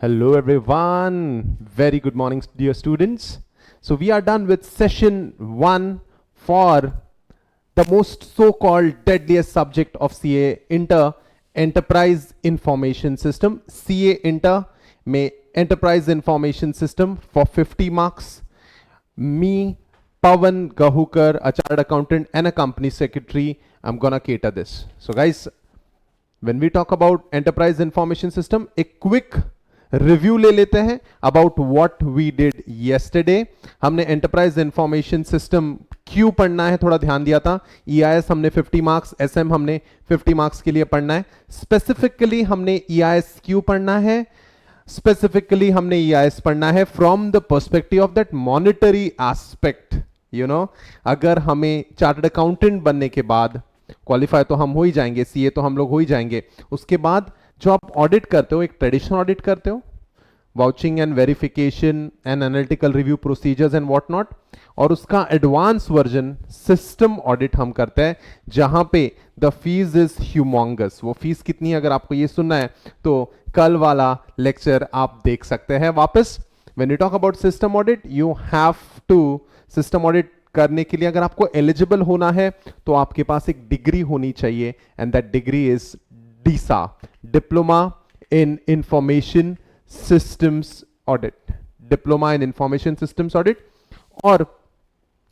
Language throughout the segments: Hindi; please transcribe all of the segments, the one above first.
Hello everyone. Very good morning, dear students. So we are done with session 1 for the most so-called deadliest subject of CA Inter, Enterprise Information System. CA Inter में Enterprise Information System for 50 marks. Me, Pawan Gahukar, a chartered accountant and a company secretary, I'm gonna cater this. So guys, when we talk about enterprise information system, a quick review ले लेते हैं about what we did yesterday. हमने एंटरप्राइज इंफॉर्मेशन सिस्टम क्यों पढ़ना है थोड़ा ध्यान दिया था. ईआईएस हमने 50 मार्क्स, एसएम हमने 50 मार्क्स के लिए पढ़ना है. स्पेसिफिकली हमने ईआईएस क्यों पढ़ना है, स्पेसिफिकली हमने ईआईएस पढ़ना है from the perspective of that monetary aspect. You know, अगर हमें चार्टर्ड अकाउंटेंट बनने के बाद, क्वालिफाई तो हम हो ही जाएंगे, सीए तो हम लोग हो ही जाएंगे, उसके बाद जो आप ऑडिट करते हो, एक ट्रेडिशनल ऑडिट करते हो, vouching and verification and analytical review procedures and what not, और उसका एडवांस वर्जन सिस्टम ऑडिट हम करते हैं, जहां पे द फीस इज ह्यूमोंगस. वो फीस कितनी है अगर आपको ये सुनना है तो कल वाला लेक्चर आप देख सकते हैं वापस. When you talk about system audit, you have to, system audit करने के लिए अगर आपको एलिजिबल होना है तो आपके पास एक डिग्री होनी चाहिए, and that degree is DISA, diploma in information systems audit, diploma in information systems audit. और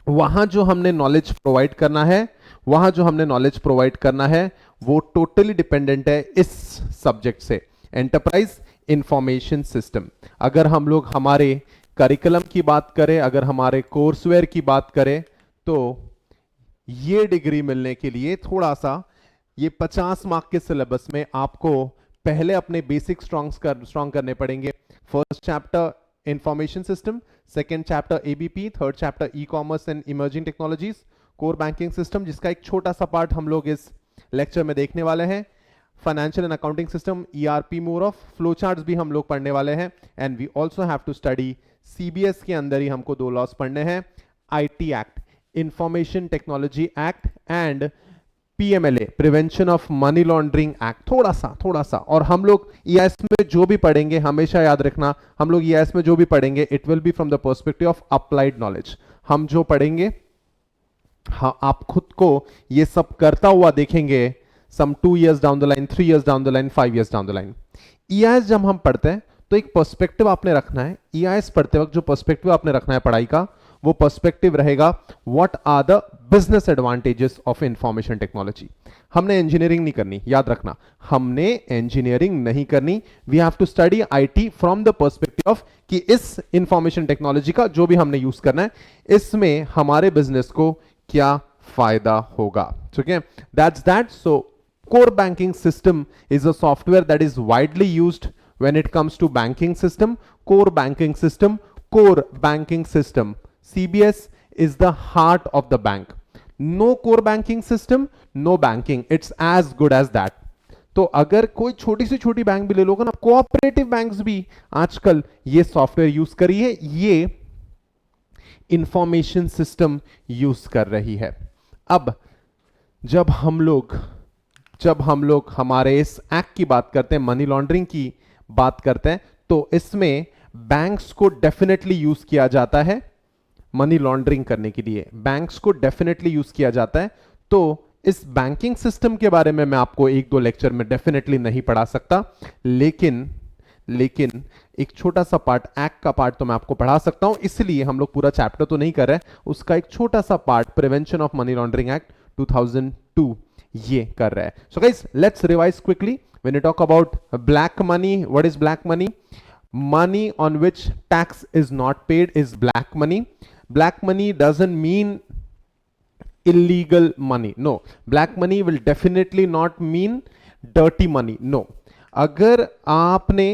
वहां जो हमने नॉलेज प्रोवाइड करना है, वहां जो हमने नॉलेज प्रोवाइड करना है वो टोटली डिपेंडेंट है इस सब्जेक्ट से, एंटरप्राइज इंफॉर्मेशन सिस्टम. अगर हम लोग हमारे करिकुलम की बात करें, अगर हमारे कोर्सवेयर की बात करें, तो ये डिग्री मिलने के लिए थोड़ा सा, ये 50 मार्क के सिलेबस में आपको पहले अपने बेसिक स्ट्रॉन्ग करने पड़ेंगे. First chapter information system, second chapter ABP, third chapter e commerce and emerging technologies, core banking system, जिसका एक छोटा सा पार्ट हम लोग इस लेक्चर में देखने वाले हैं. Financial and accounting system, ERP more of, flow charts भी हम लोग पढ़ने वाले हैं. And we also have to study, CBS के अंदर ही हमको 2 लॉस पढ़ने हैं, IT act, information technology act, and PMLA, prevention of money laundering act. थोड़ा सा. और हम लोग ईआईएस में जो भी पढ़ेंगे, हमेशा याद रखना, हम लोग ईआईएस में जो भी पढ़ेंगे, it will be from the perspective of applied knowledge. हम जो पढ़ेंगे, हाँ, आप खुद को ये सब करता हुआ देखेंगे सम 2 years down the line, 3 years down the line, 5 years down the line. EIS जब हम पढ़ते हैं तो एक पर्सपेक्टिव आपने रखना है. ईआईएस पढ़ते वक्त जो पर्सपेक्टिव आपने रखना है पढ़ाई का, वो पर्सपेक्टिव रहेगा what are the business advantages of information technology. हमने इंजीनियरिंग नहीं करनी, याद रखना, हमने इंजीनियरिंग नहीं करनी. We have to study IT from the perspective of कि इस इंफॉर्मेशन टेक्नोलॉजी का जो भी हमने यूज करना है, इसमें हमारे बिजनेस को क्या फायदा होगा. ठीक है, that's that. So core banking system is a software that is widely used when it comes to banking system. Core banking system, CBS is the heart of the bank. No core banking system, no banking. It's as good as that. तो अगर कोई छोटी से छोटी बैंक भी ले लोगे ना, कोऑपरेटिव बैंक्स भी आजकल ये सॉफ्टवेयर यूज करी है, ये इंफॉर्मेशन सिस्टम यूज कर रही है. अब जब हम लोग हमारे इस एक्ट की बात करते हैं, मनी लॉन्ड्रिंग की बात करते हैं, तो इसमें बैंक्स को डेफिनेटली यूज किया जाता है. मनी लॉन्ड्रिंग करने के लिए बैंक्स को डेफिनेटली यूज किया जाता है. तो इस बैंकिंग सिस्टम के बारे में मैं आपको 1-2 लेक्चर में डेफिनेटली नहीं पढ़ा सकता, लेकिन एक छोटा सा पार्ट, एक्ट का पार्ट तो मैं आपको पढ़ा सकता हूं. इसलिए हम लोग पूरा चैप्टर तो नहीं कर रहे, उसका एक छोटा सा part, prevention of money laundering act 2002, ये कर रहा है. So guys, let's revise quickly. When you talk about black money, what is black money? Money on which tax is not paid is black money. Black money doesn't mean illegal money. No, black money will definitely not mean dirty money. No. अगर आपने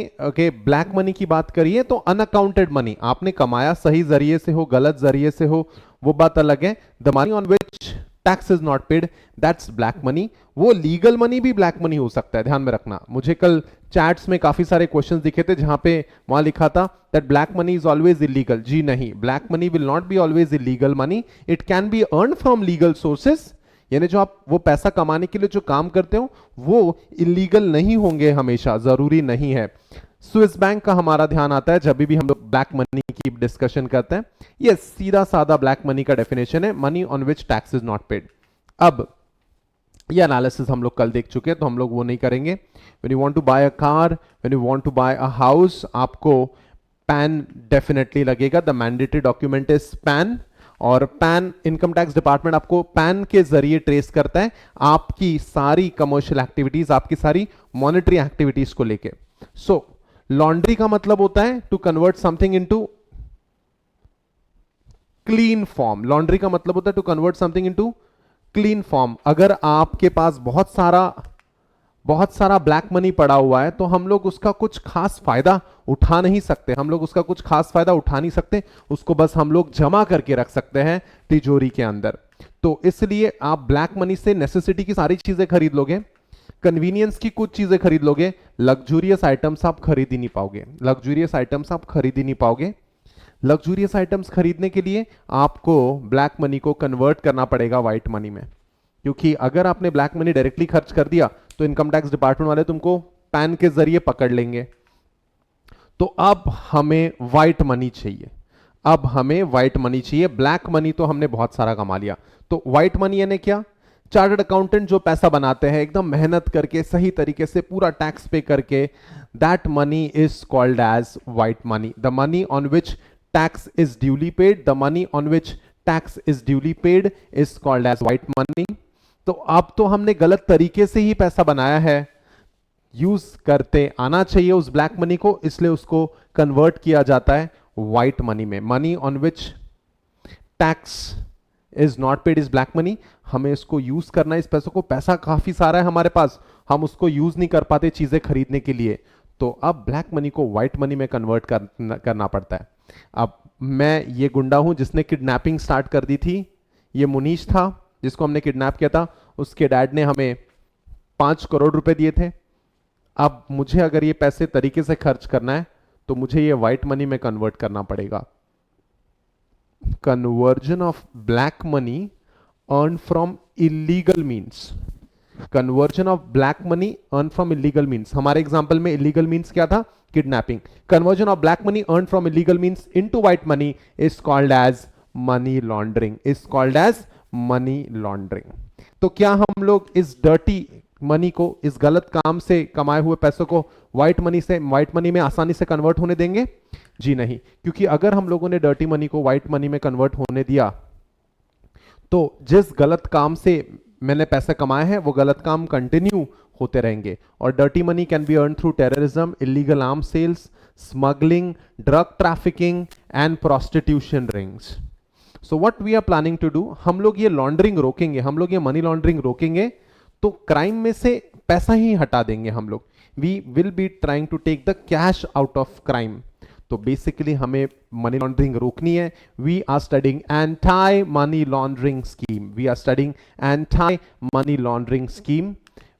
ब्लैक मनी की बात करिए तो अनअकाउंटेड मनी, आपने कमाया, सही जरिए से हो, गलत जरिए से हो, वो बात अलग है. The money on which tax is not paid, that's black money. वो लीगल मनी भी ब्लैक मनी हो सकता है, ध्यान में रखना. मुझे कल चैट्स में काफी सारे क्वेश्चंस दिखे थे जहां पे वहां लिखा था that black money is always illegal. जी नहीं, black money will not be always illegal money. It can be earn from legal sources. यानी जो आप वो पैसा कमाने के लिए जो काम करते हो वो इलीगल नहीं होंगे हमेशा, जरूरी नहीं है. स्विस बैंक का हमारा ध्यान आता है जब भी हम लोग ब्लैक मनी की डिस्कशन करते हैं। ये सीधा साधा ब्लैक मनी का डेफिनेशन है, money on which tax is not paid. अब ये एनालिसिस हम लोग कल देख चुके हैं तो हम लोग वो नहीं करेंगे। When you want to buy a car, when you want to buy a house, आपको पैन डेफिनेटली लगेगा। The mandatory document is PAN, और पैन इनकम टैक्स डिपार्टमेंट आपको पैन के जरिए ट्रेस करता है आपकी सारी कमर्शियल एक्टिविटीज, आपकी सारी मॉनेटरी एक्टिविटीज को लेके। सो लॉन्ड्री का मतलब होता है to convert something into clean form. Laundry का मतलब होता है to convert something into clean form. अगर आपके पास बहुत सारा ब्लैक मनी पड़ा हुआ है तो हम लोग उसका कुछ खास फायदा उठा नहीं सकते, हम लोग उसका कुछ खास फायदा उठा नहीं सकते, उसको बस हम लोग जमा करके रख सकते हैं तिजोरी के अंदर। तो इसलिए आप ब्लैक मनी से नेसेसिटी की सारी चीजें खरीद लोगे, कन्वीनियंस की कुछ चीजें खरीद लोगे, लग्जूरियस आइटम्स आप खरीद ही नहीं पाओगे। लग्जूरियस आइटम्स आप खरीद ही नहीं पाओगे। लग्जूरियस आइटम्स खरीदने के लिए आपको ब्लैक मनी को कन्वर्ट करना पड़ेगा व्हाइट मनी में, क्योंकि अगर आपने ब्लैक मनी डायरेक्टली खर्च कर दिया तो इनकम टैक्स डिपार्टमेंट वाले तुमको पैन के जरिए पकड़ लेंगे। तो अब हमें व्हाइट मनी चाहिए, अब हमें व्हाइट मनी चाहिए। ब्लैक मनी तो हमने बहुत सारा कमा लिया, तो व्हाइट मनी यानी क्या? चार्टर्ड अकाउंटेंट जो पैसा बनाते हैं एकदम मेहनत करके सही तरीके से पूरा टैक्स पे करके, that money is called as white money. The money on which tax is duly paid, the money on which tax is duly paid is called as white money. तो अब तो हमने गलत तरीके से ही पैसा बनाया है, यूज करते आना चाहिए उस ब्लैक मनी को, इसलिए उसको कन्वर्ट किया जाता है व्हाइट मनी में। Money on which tax is not paid is black money. हमें इसको यूज करना है, इस पैसों को, पैसा काफी सारा है हमारे पास, हम उसको यूज नहीं कर पाते चीजें खरीदने के लिए, तो अब ब्लैक मनी को व्हाइट मनी में कन्वर्ट करना पड़ता है। अब मैं ये गुंडा हूं जिसने किडनैपिंग स्टार्ट कर दी थी, ये मुनीश था जिसको हमने किडनैप किया था, उसके डैड ने हमें 5 करोड़ रुपए दिए थे। अब मुझे अगर ये पैसे तरीके से खर्च करना है तो मुझे ये व्हाइट मनी में कन्वर्ट करना पड़ेगा। Conversion of black money earn from illegal means, conversion of black money earn from illegal means. हमारे एग्जांपल में इलीगल मीन्स क्या था? Kidnapping. Conversion of black money earn from illegal means into white money is called as money laundering, is called as money laundering. तो क्या हम लोग इस डर्टी मनी को, इस गलत काम से कमाए हुए पैसों को व्हाइट मनी में आसानी से कन्वर्ट होने देंगे? जी नहीं, क्योंकि अगर हम लोगों ने डर्टी मनी को व्हाइट मनी में कन्वर्ट होने दिया तो जिस गलत काम से मैंने पैसे कमाए हैं वो गलत काम कंटिन्यू होते रहेंगे। और dirty money can be earn through terrorism, illegal arm sales, smuggling, drug trafficking and prostitution rings. So what we are planning to do, हम लोग ये लॉन्ड्रिंग रोकेंगे, हम लोग ये मनी लॉन्ड्रिंग रोकेंगे तो क्राइम में से पैसा ही हटा देंगे हम लोग। We will be trying to take the cash out of crime. तो बेसिकली हमें मनी लॉन्ड्रिंग रोकनी है। We are studying anti money laundering scheme, we are studying anti money laundering scheme,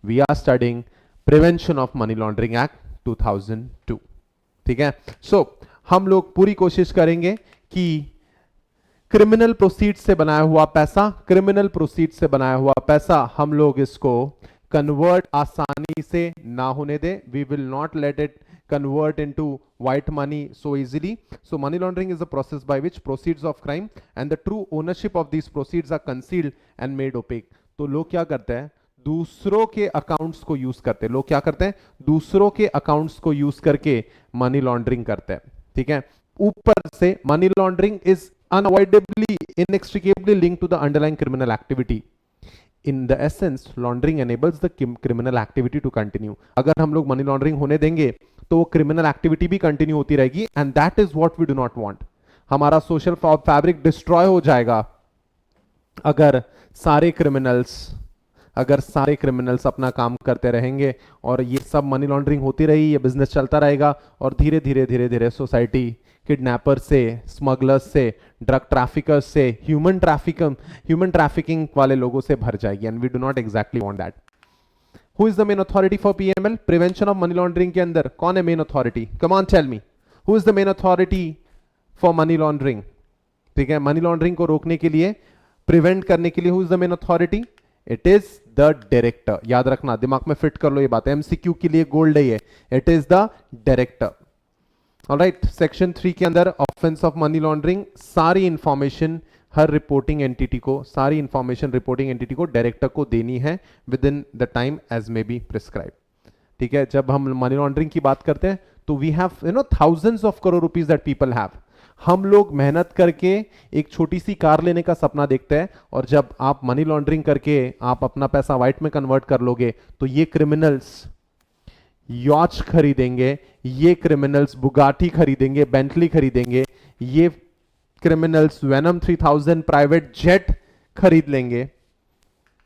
we are studying prevention of money laundering act 2002। ठीक है, सो हम लोग पूरी कोशिश करेंगे कि क्रिमिनल प्रोसीड से बनाया हुआ पैसा, क्रिमिनल प्रोसीड से बनाया हुआ पैसा हम लोग इसको कन्वर्ट आसानी से ना होने दे। We will not let it convert into white money so easily. So money laundering is a process by which proceeds of crime and the true ownership of these proceeds are concealed and made opaque. तो लोग क्या करते हैं? दूसरों के अकाउंट्स को यूज करते हैं। लोग क्या करते हैं? दूसरों के अकाउंट्स को यूज करके मनी लॉन्ड्रिंग करते हैं। ठीक है, ऊपर से money laundering is unavoidably inextricably linked to the underlying criminal activity. In the essence, laundering enables the criminal activity to continue. अगर हम लोग मनी लॉन्ड्रिंग होने देंगे तो वो क्रिमिनल एक्टिविटी भी कंटिन्यू होती रहेगी, and that is what we do not want. हमारा सोशल फैब्रिक डिस्ट्रॉय हो जाएगा अगर सारे क्रिमिनल्स अपना काम करते रहेंगे और ये सब मनी लॉन्ड्रिंग होती रही, ये बिजनेस चलता रहेगा और धीरे धीरे सोसाइटी किडनैपर से, स्मगलर्स से, ड्रग ट्रैफिकर्स से, ह्यूमन ट्रैफिकिंग वाले लोगों से भर जाएगी, and we do not exactly want that. Who is the main authority for PML? Prevention of money laundering के अंदर कौन है main authority? Come on tell me, who is the main authority for money laundering? ठीक है, मनी लॉन्ड्रिंग को रोकने के लिए, प्रिवेंट करने के लिए who is the main authority? It is the director. याद रखना, दिमाग में फिट कर लो ये बात, एमसीक्यू के लिए गोल्ड है ये, it is the director. Alright, section 3 के अंदर ऑफेंस ऑफ मनी लॉन्ड्रिंग, सारी इंफॉर्मेशन हर रिपोर्टिंग एंटिटी को, सारी इंफॉर्मेशन रिपोर्टिंग एंटिटी को डायरेक्टर को देनी है within the time as may be prescribe. ठीक है, जब हम मनी लॉन्ड्रिंग की बात करते हैं तो we have thousands of crore rupees that people have. हम लोग मेहनत करके एक छोटी सी कार लेने का सपना देखते हैं, और जब आप मनी लॉन्ड्रिंग करके आप अपना पैसा व्हाइट में कन्वर्ट कर लोगे तो ये क्रिमिनल्स यॉच खरीदेंगे, ये क्रिमिनल्स बुगाटी खरीदेंगे, बेंटली खरीदेंगे, ये क्रिमिनल्स वेनम 3000 प्राइवेट जेट खरीद लेंगे,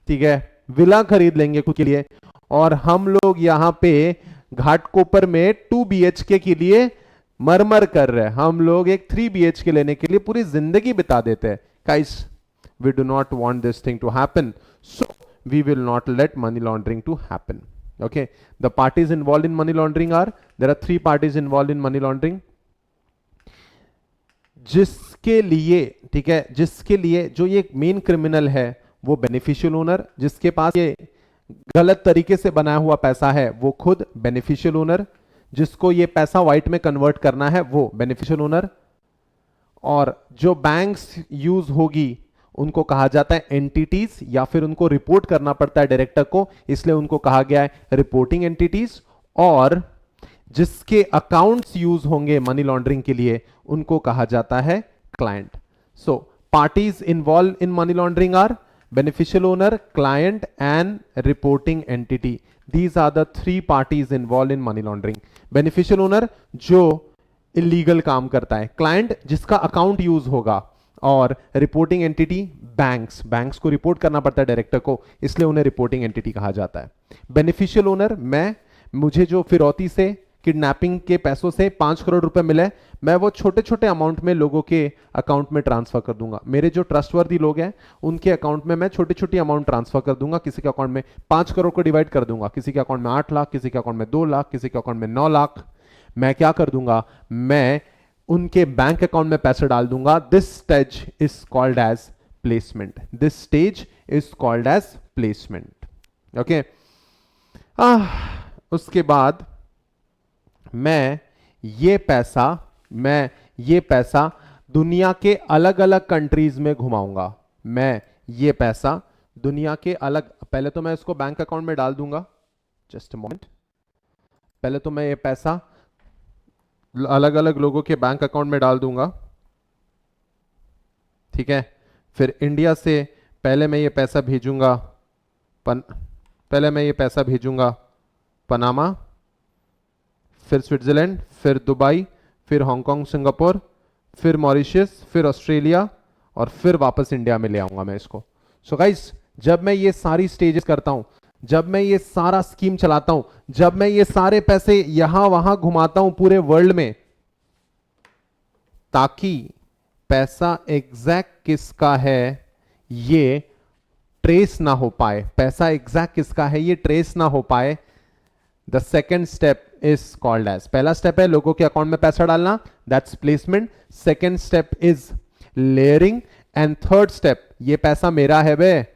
ठीक है, विला खरीद लेंगे खुद के लिए, और हम लोग यहां पे घाटकोपर में 2 BHK के लिए मरमर कर रहे हैं। हम लोग एक 3 BHK लेने के लिए पूरी जिंदगी बिता देते हैं। Guys, we do not want this thing to happen, so we will not let money laundering to happen. Okay, the parties involved in money laundering are, there are 3 parties involved in money laundering. जिसके लिए, ठीक है, जिसके लिए जो ये मेन क्रिमिनल है वो बेनिफिशियल ओनर, जिसके पास ये गलत तरीके से बनाया हुआ पैसा है वो खुद बेनिफिशियल ओनर, जिसको ये पैसा व्हाइट में कन्वर्ट करना है वो बेनिफिशियल ओनर, और जो बैंक्स यूज होगी उनको कहा जाता है एंटिटीज, या फिर उनको रिपोर्ट करना पड़ता है डायरेक्टर को, इसलिए उनको कहा गया है रिपोर्टिंग एंटिटीज, और जिसके अकाउंट्स यूज होंगे मनी लॉन्ड्रिंग के लिए उनको कहा जाता है client. So parties involve in money laundering are beneficial owner, client and reporting entity. These are the 3 parties involve in money laundering. Beneficial owner जो इलीगल काम करता है, क्लाइंट जिसका अकाउंट यूज होगा, और रिपोर्टिंग एंटिटी बैंक्स, बैंक्स को रिपोर्ट करना पड़ता है डायरेक्टर को, इसलिए उन्हें रिपोर्टिंग एंटिटी कहा जाता है। बेनिफिशियल ओनर, मुझे जो फिरौती से, किडनैपिंग के पैसों से 5 करोड़ रुपए मिले, मैं वो छोटे छोटे अमाउंट में लोगों के अकाउंट में ट्रांसफर कर दूंगा। मेरे जो ट्रस्टवर्दी लोग हैं उनके अकाउंट में मैं छोटी छोटी अमाउंट ट्रांसफर कर दूंगा। किसी के अकाउंट में 5 करोड़ को डिवाइड कर दूंगा, किसी के अकाउंट में 8 लाख, किसी के अकाउंट में 2 लाख, किसी के अकाउंट में 9 लाख। मैं क्या कर दूंगा, मैं उनके बैंक अकाउंट में पैसे डाल दूंगा। This stage is called as placement, this stage is called as placement. Okay, उसके बाद मैं ये पैसा दुनिया के अलग अलग कंट्रीज में घुमाऊंगा। मैं ये पैसा दुनिया के अलग, पहले तो मैं इसको बैंक अकाउंट में डाल दूंगा, जस्ट अ मोमेंट, पहले तो मैं ये पैसा अलग अलग लोगों के बैंक अकाउंट में डाल दूंगा, ठीक है। फिर इंडिया से पहले मैं ये पैसा भेजूंगा पनामा, फिर स्विट्जरलैंड, फिर दुबई, फिर हांगकांग, सिंगापुर, फिर मॉरिशस, फिर ऑस्ट्रेलिया, और फिर वापस इंडिया में ले आऊंगा मैं इसको। सो गाइस, जब मैं ये सारी स्टेजेस करता हूं, जब मैं ये सारा स्कीम चलाता हूं, जब मैं ये सारे पैसे यहां वहां घुमाता हूं पूरे वर्ल्ड में, ताकि पैसा एग्जैक्ट किसका है ये ट्रेस ना हो पाए, पैसा एग्जैक्ट किसका है ये ट्रेस ना हो पाए, the second step is called as, पहला स्टेप है लोगों के अकाउंट में पैसा डालना, that's placement. Second step is layering, and third step, ये पैसा मेरा है बे,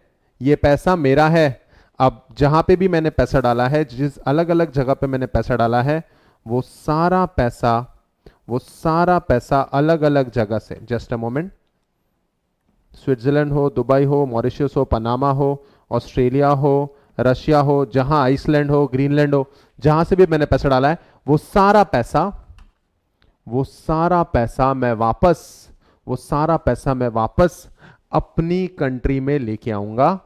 ये पैसा मेरा है। अब जहां पे भी मैंने पैसा डाला है, जिस अलग अलग जगह पे मैंने पैसा डाला है, वो सारा पैसा अलग अलग जगह से, जस्ट अ मोमेंट, स्विट्जरलैंड हो, दुबई हो, मॉरिशस हो, पनामा हो, ऑस्ट्रेलिया हो, रशिया हो, जहां आइसलैंड हो, ग्रीनलैंड हो, जहां से भी मैंने पैसा डाला है, वो सारा पैसा मैं वापस अपनी कंट्री में लेके आऊंगा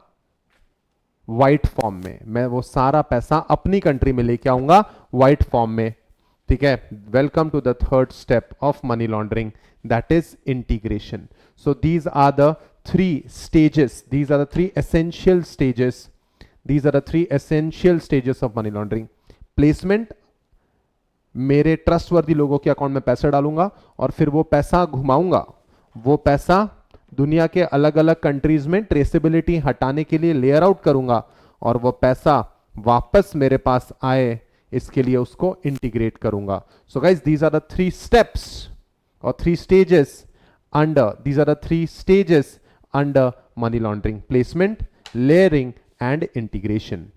व्हाइट फॉर्म में। मैं वो सारा पैसा अपनी कंट्री में लेके आऊंगा व्हाइट फॉर्म में, ठीक है। Welcome to the third step of money laundering, that is integration. So these are the 3 stages, these are the 3 essential stages, these are the 3 essential stages of money laundering. Placement, मेरे ट्रस्टवर्दी लोगों के अकाउंट में पैसा डालूंगा और फिर वो पैसा घुमाऊंगा, वो पैसा दुनिया के अलग अलग कंट्रीज में ट्रेसेबिलिटी हटाने के लिए लेयर आउट करूंगा, और वो पैसा वापस मेरे पास आए इसके लिए उसको इंटीग्रेट करूंगा. So guys, these are the 3 steps और 3 stages under, these are the 3 stages under money laundering: placement, layering and integration.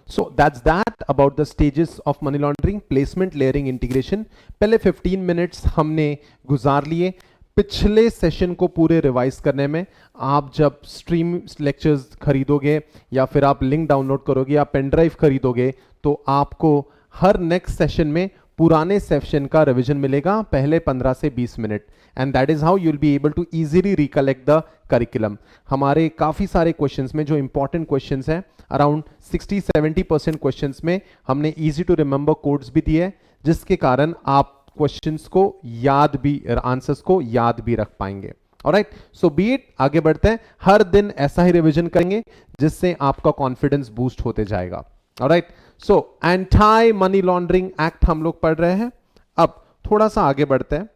So that's that about the stages of money laundering, placement, layering, integration. पहले 15 मिनट्स हमने गुजार लिए पिछले सेशन को पूरे रिवाइज करने में। आप जब स्ट्रीम लेक्चर्स खरीदोगे या फिर आप लिंक डाउनलोड करोगे या पेन ड्राइव खरीदोगे तो आपको हर नेक्स्ट सेशन में पुराने सेशन का रिवीजन मिलेगा पहले 15 से 20 minute, and that is how you will be able to easily recollect the curriculum. हमारे काफी सारे क्वेश्चंस में जो इंपॉर्टेंट क्वेश्चंस हैं, अराउंड 60-70% क्वेश्चंस में हमने इजी टू रिमेंबर कोड्स भी दिए, जिसके कारण आप क्वेश्चंस को याद भी, आंसर्स को याद भी रख पाएंगे। ऑलराइट, सो बी इट, आगे बढ़ते हैं। हर दिन ऐसा ही रिवीजन करेंगे जिससे आपका कॉन्फिडेंस बूस्ट होते जाएगा। Alright, so anti money laundering act हम लोग पढ़ रहे हैं। अब थोड़ा सा आगे बढ़ते हैं।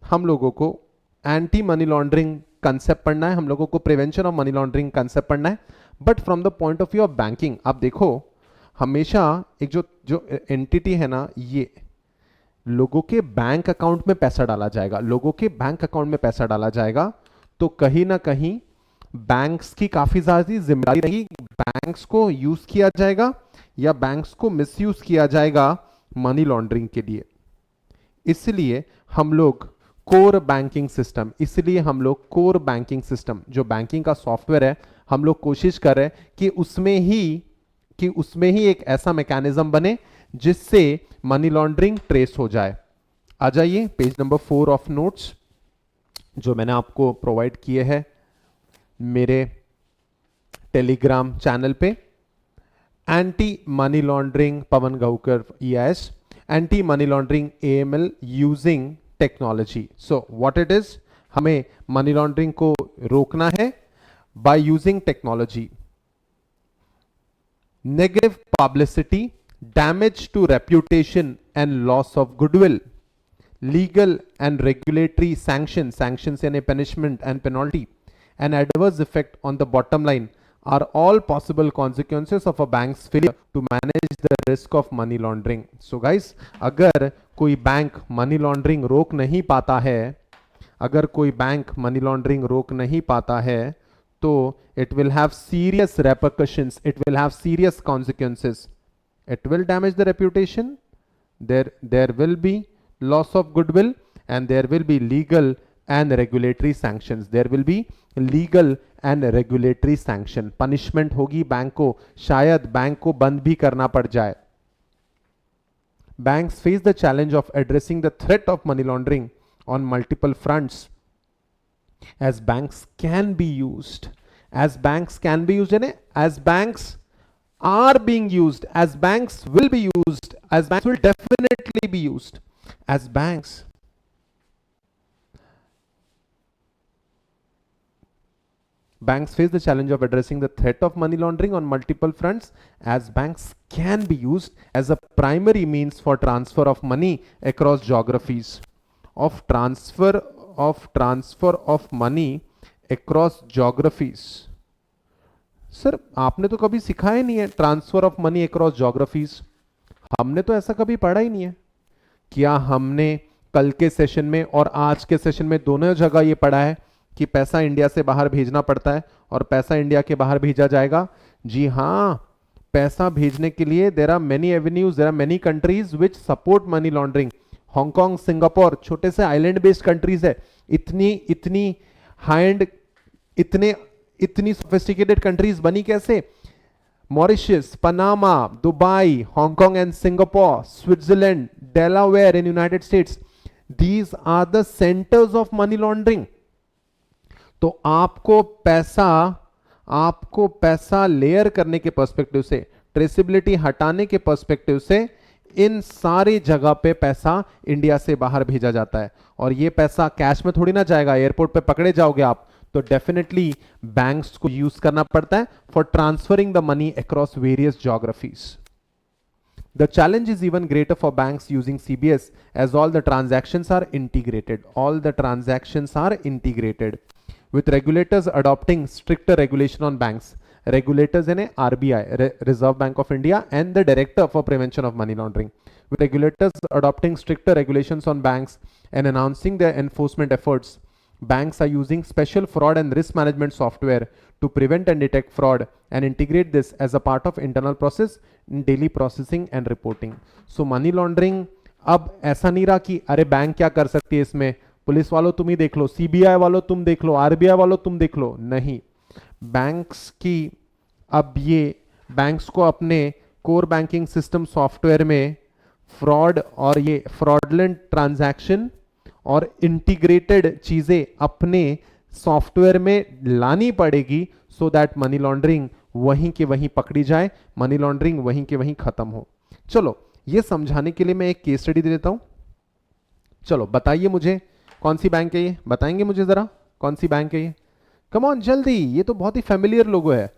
हम लोगों को एंटी मनी लॉन्ड्रिंग कंसेप्ट पढ़ना है, हम लोगों को prevention of money laundering concept पढ़ना है, but from the point of view of banking. आप देखो, हमेशा एक जो एंटिटी है ना, ये लोगों के बैंक अकाउंट में पैसा डाला जाएगा, लोगों के बैंक अकाउंट में पैसा डाला जाएगा, तो कहीं ना कहीं बैंक्स की काफी ज्यादा जिम्मेदारी रहेगी। बैंक्स को यूज किया जाएगा या बैंक्स को मिसयूज किया जाएगा मनी लॉन्ड्रिंग के लिए। इसलिए हम लोग core banking system, core banking system जो बैंकिंग का सॉफ्टवेयर है, हम लोग कोशिश कर रहे हैं कि उसमें ही एक ऐसा मैकेनिज्म बने जिससे मनी लॉन्ड्रिंग ट्रेस हो जाए। आ जाइए पेज नंबर 4 ऑफ नोट्स जो मैंने आपको प्रोवाइड किए हैं मेरे टेलीग्राम चैनल पे। Anti money laundering Pawan Gavkar EIS, anti money laundering AML using technology. So what it is, हमें मनी लॉन्ड्रिंग को रोकना है by using technology. Negative publicity, damage to reputation and loss of goodwill, legal and regulatory sanctions and a punishment and penalty, and adverse effect on the bottom line are all possible consequences of a bank's failure to manage the risk of money laundering. So guys, अगर कोई बैंक मनी लॉन्ड्रिंग रोक नहीं पाता है, अगर कोई बैंक मनी लॉन्ड्रिंग रोक नहीं पाता है, तो it will have serious repercussions, it will have serious consequences. It will damage the reputation, there will be loss of goodwill, and there will be legal and regulatory sanctions. There will be legal and regulatory sanction. Punishment होगी बैंक को, शायद बैंक को बंद भी करना पड़ जाए। Banks face the challenge of addressing the threat of money laundering on multiple fronts, as banks can be used, as banks are being used, as banks will be used, as banks will definitely be used, as banks face the challenge of addressing the threat of money laundering on multiple fronts, as banks can be used as a primary means for transfer of money across geographies, of transfer of money across geographies. Sir आपने तो कभी सिखाया नहीं है transfer of money across geographies, हमने तो ऐसा कभी पढ़ा ही नहीं है। क्या हमने कल के सेशन में और आज के सेशन में दोनों जगह ये पढ़ा है कि पैसा इंडिया से बाहर भेजना पड़ता है और पैसा इंडिया के बाहर भेजा जाएगा? जी हाँ, पैसा भेजने के लिए there are many avenues, there are many countries which support money laundering. Hong Kong, Singapore छोटे से आइलैंड बेस्ड कंट्रीज है, इतनी हाई एंड इतनी सोफिस्टिकेटेड कंट्रीज बनी कैसे? Mauritius, Panama, Dubai, Hong Kong and Singapore, Switzerland, Delaware in United States, these are the centres of money laundering. तो आपको पैसा लेयर करने के पर्सपेक्टिव से, ट्रेसिबिलिटी हटाने के पर्सपेक्टिव से, इन सारी जगह पे पैसा इंडिया से बाहर भेजा जाता है। और ये पैसा कैश में थोड़ी ना जाएगा, एयरपोर्ट पे पकड़े जाओगे आप, तो डेफिनेटली बैंक्स को यूज करना पड़ता है for transferring the money across various geographies. The challenge is even greater for banks using CBS as all the transactions are integrated with regulators adopting stricter regulation on banks. Regulators in RBI, Reserve Bank of India, and the Director for Prevention of Money Laundering, with regulators adopting stricter regulations on banks and enhancing their enforcement efforts, banks are using special fraud and risk management software to prevent and detect fraud and integrate this as a part of internal process in daily processing and reporting. So money laundering अब ऐसा नहीं रहा कि अरे बैंक क्या कर सकती है इसमें, पुलिस वालों तुम ही देख लो, सीबीआई वालों तुम देख लो, आरबीआई वालों तुम देख लो, नहीं. बैंक्स की अब ये बैंक्स को अपने कोर बैंकिंग सिस्टम सॉफ्टवेयर में फ्रॉड और ये फ्रॉडलेंट ट्रांजैक्शन और इंटीग्रेटेड चीजें अपने सॉफ्टवेयर में लानी पड़ेगी सो दैट मनी लॉन्ड्रिंग वहीं के वहीं पकड़ी जाए, मनी लॉन्ड्रिंग वहीं के वहीं खत्म हो. चलो ये समझाने के लिए मैं एक केस स्टडी दे देता हूं. चलो बताइए मुझे कौन सी बैंक है ये, बताएंगे मुझे जरा कौन सी बैंक है ये. कम ऑन जल्दी, ये तो बहुत ही फेमिलियर लोगो है.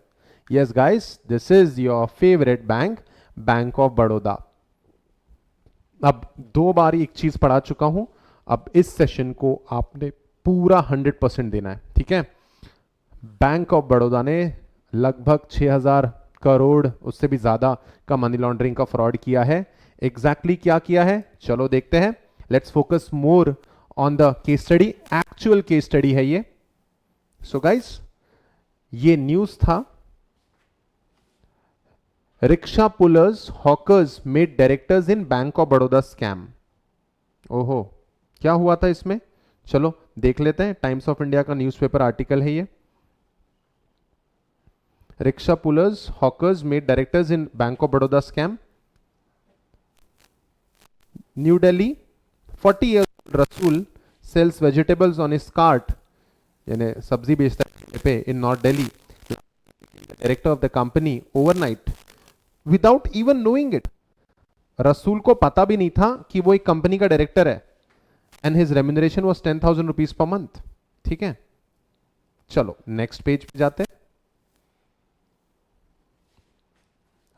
Yes guys, this is your favourite bank, bank of Baroda. अब 2 बार एक चीज पढ़ा चुका हूं, अब इस सेशन को आपने पूरा 100% देना है, ठीक है. बैंक ऑफ बड़ौदा ने लगभग 6000 करोड़, उससे भी ज्यादा का मनी लॉन्ड्रिंग का फ्रॉड किया है. एग्जैक्टली क्या किया है चलो देखते हैं. Let's focus more on the case study, actual case study है ये. सो गाइस, ये न्यूज था, rickshaw pullers hawkers made directors in bank of Baroda scam. ओहो, क्या हुआ था इसमें, चलो देख लेते हैं. टाइम्स ऑफ इंडिया का न्यूज़पेपर आर्टिकल है ये. Rickshaw pullers hawkers made directors in bank of Baroda scam. New Delhi, 40 years old रसूल sells vegetables on his cart, यानी सब्जी बेचता है पे in North Delhi. Director of the company overnight without even knowing it. Rasool को पता भी नहीं था कि वो एक कंपनी का डायरेक्टर है. And his remuneration was 10,000 rupees per month. ठीक है, चलो नेक्स्ट पेज पे जाते हैं.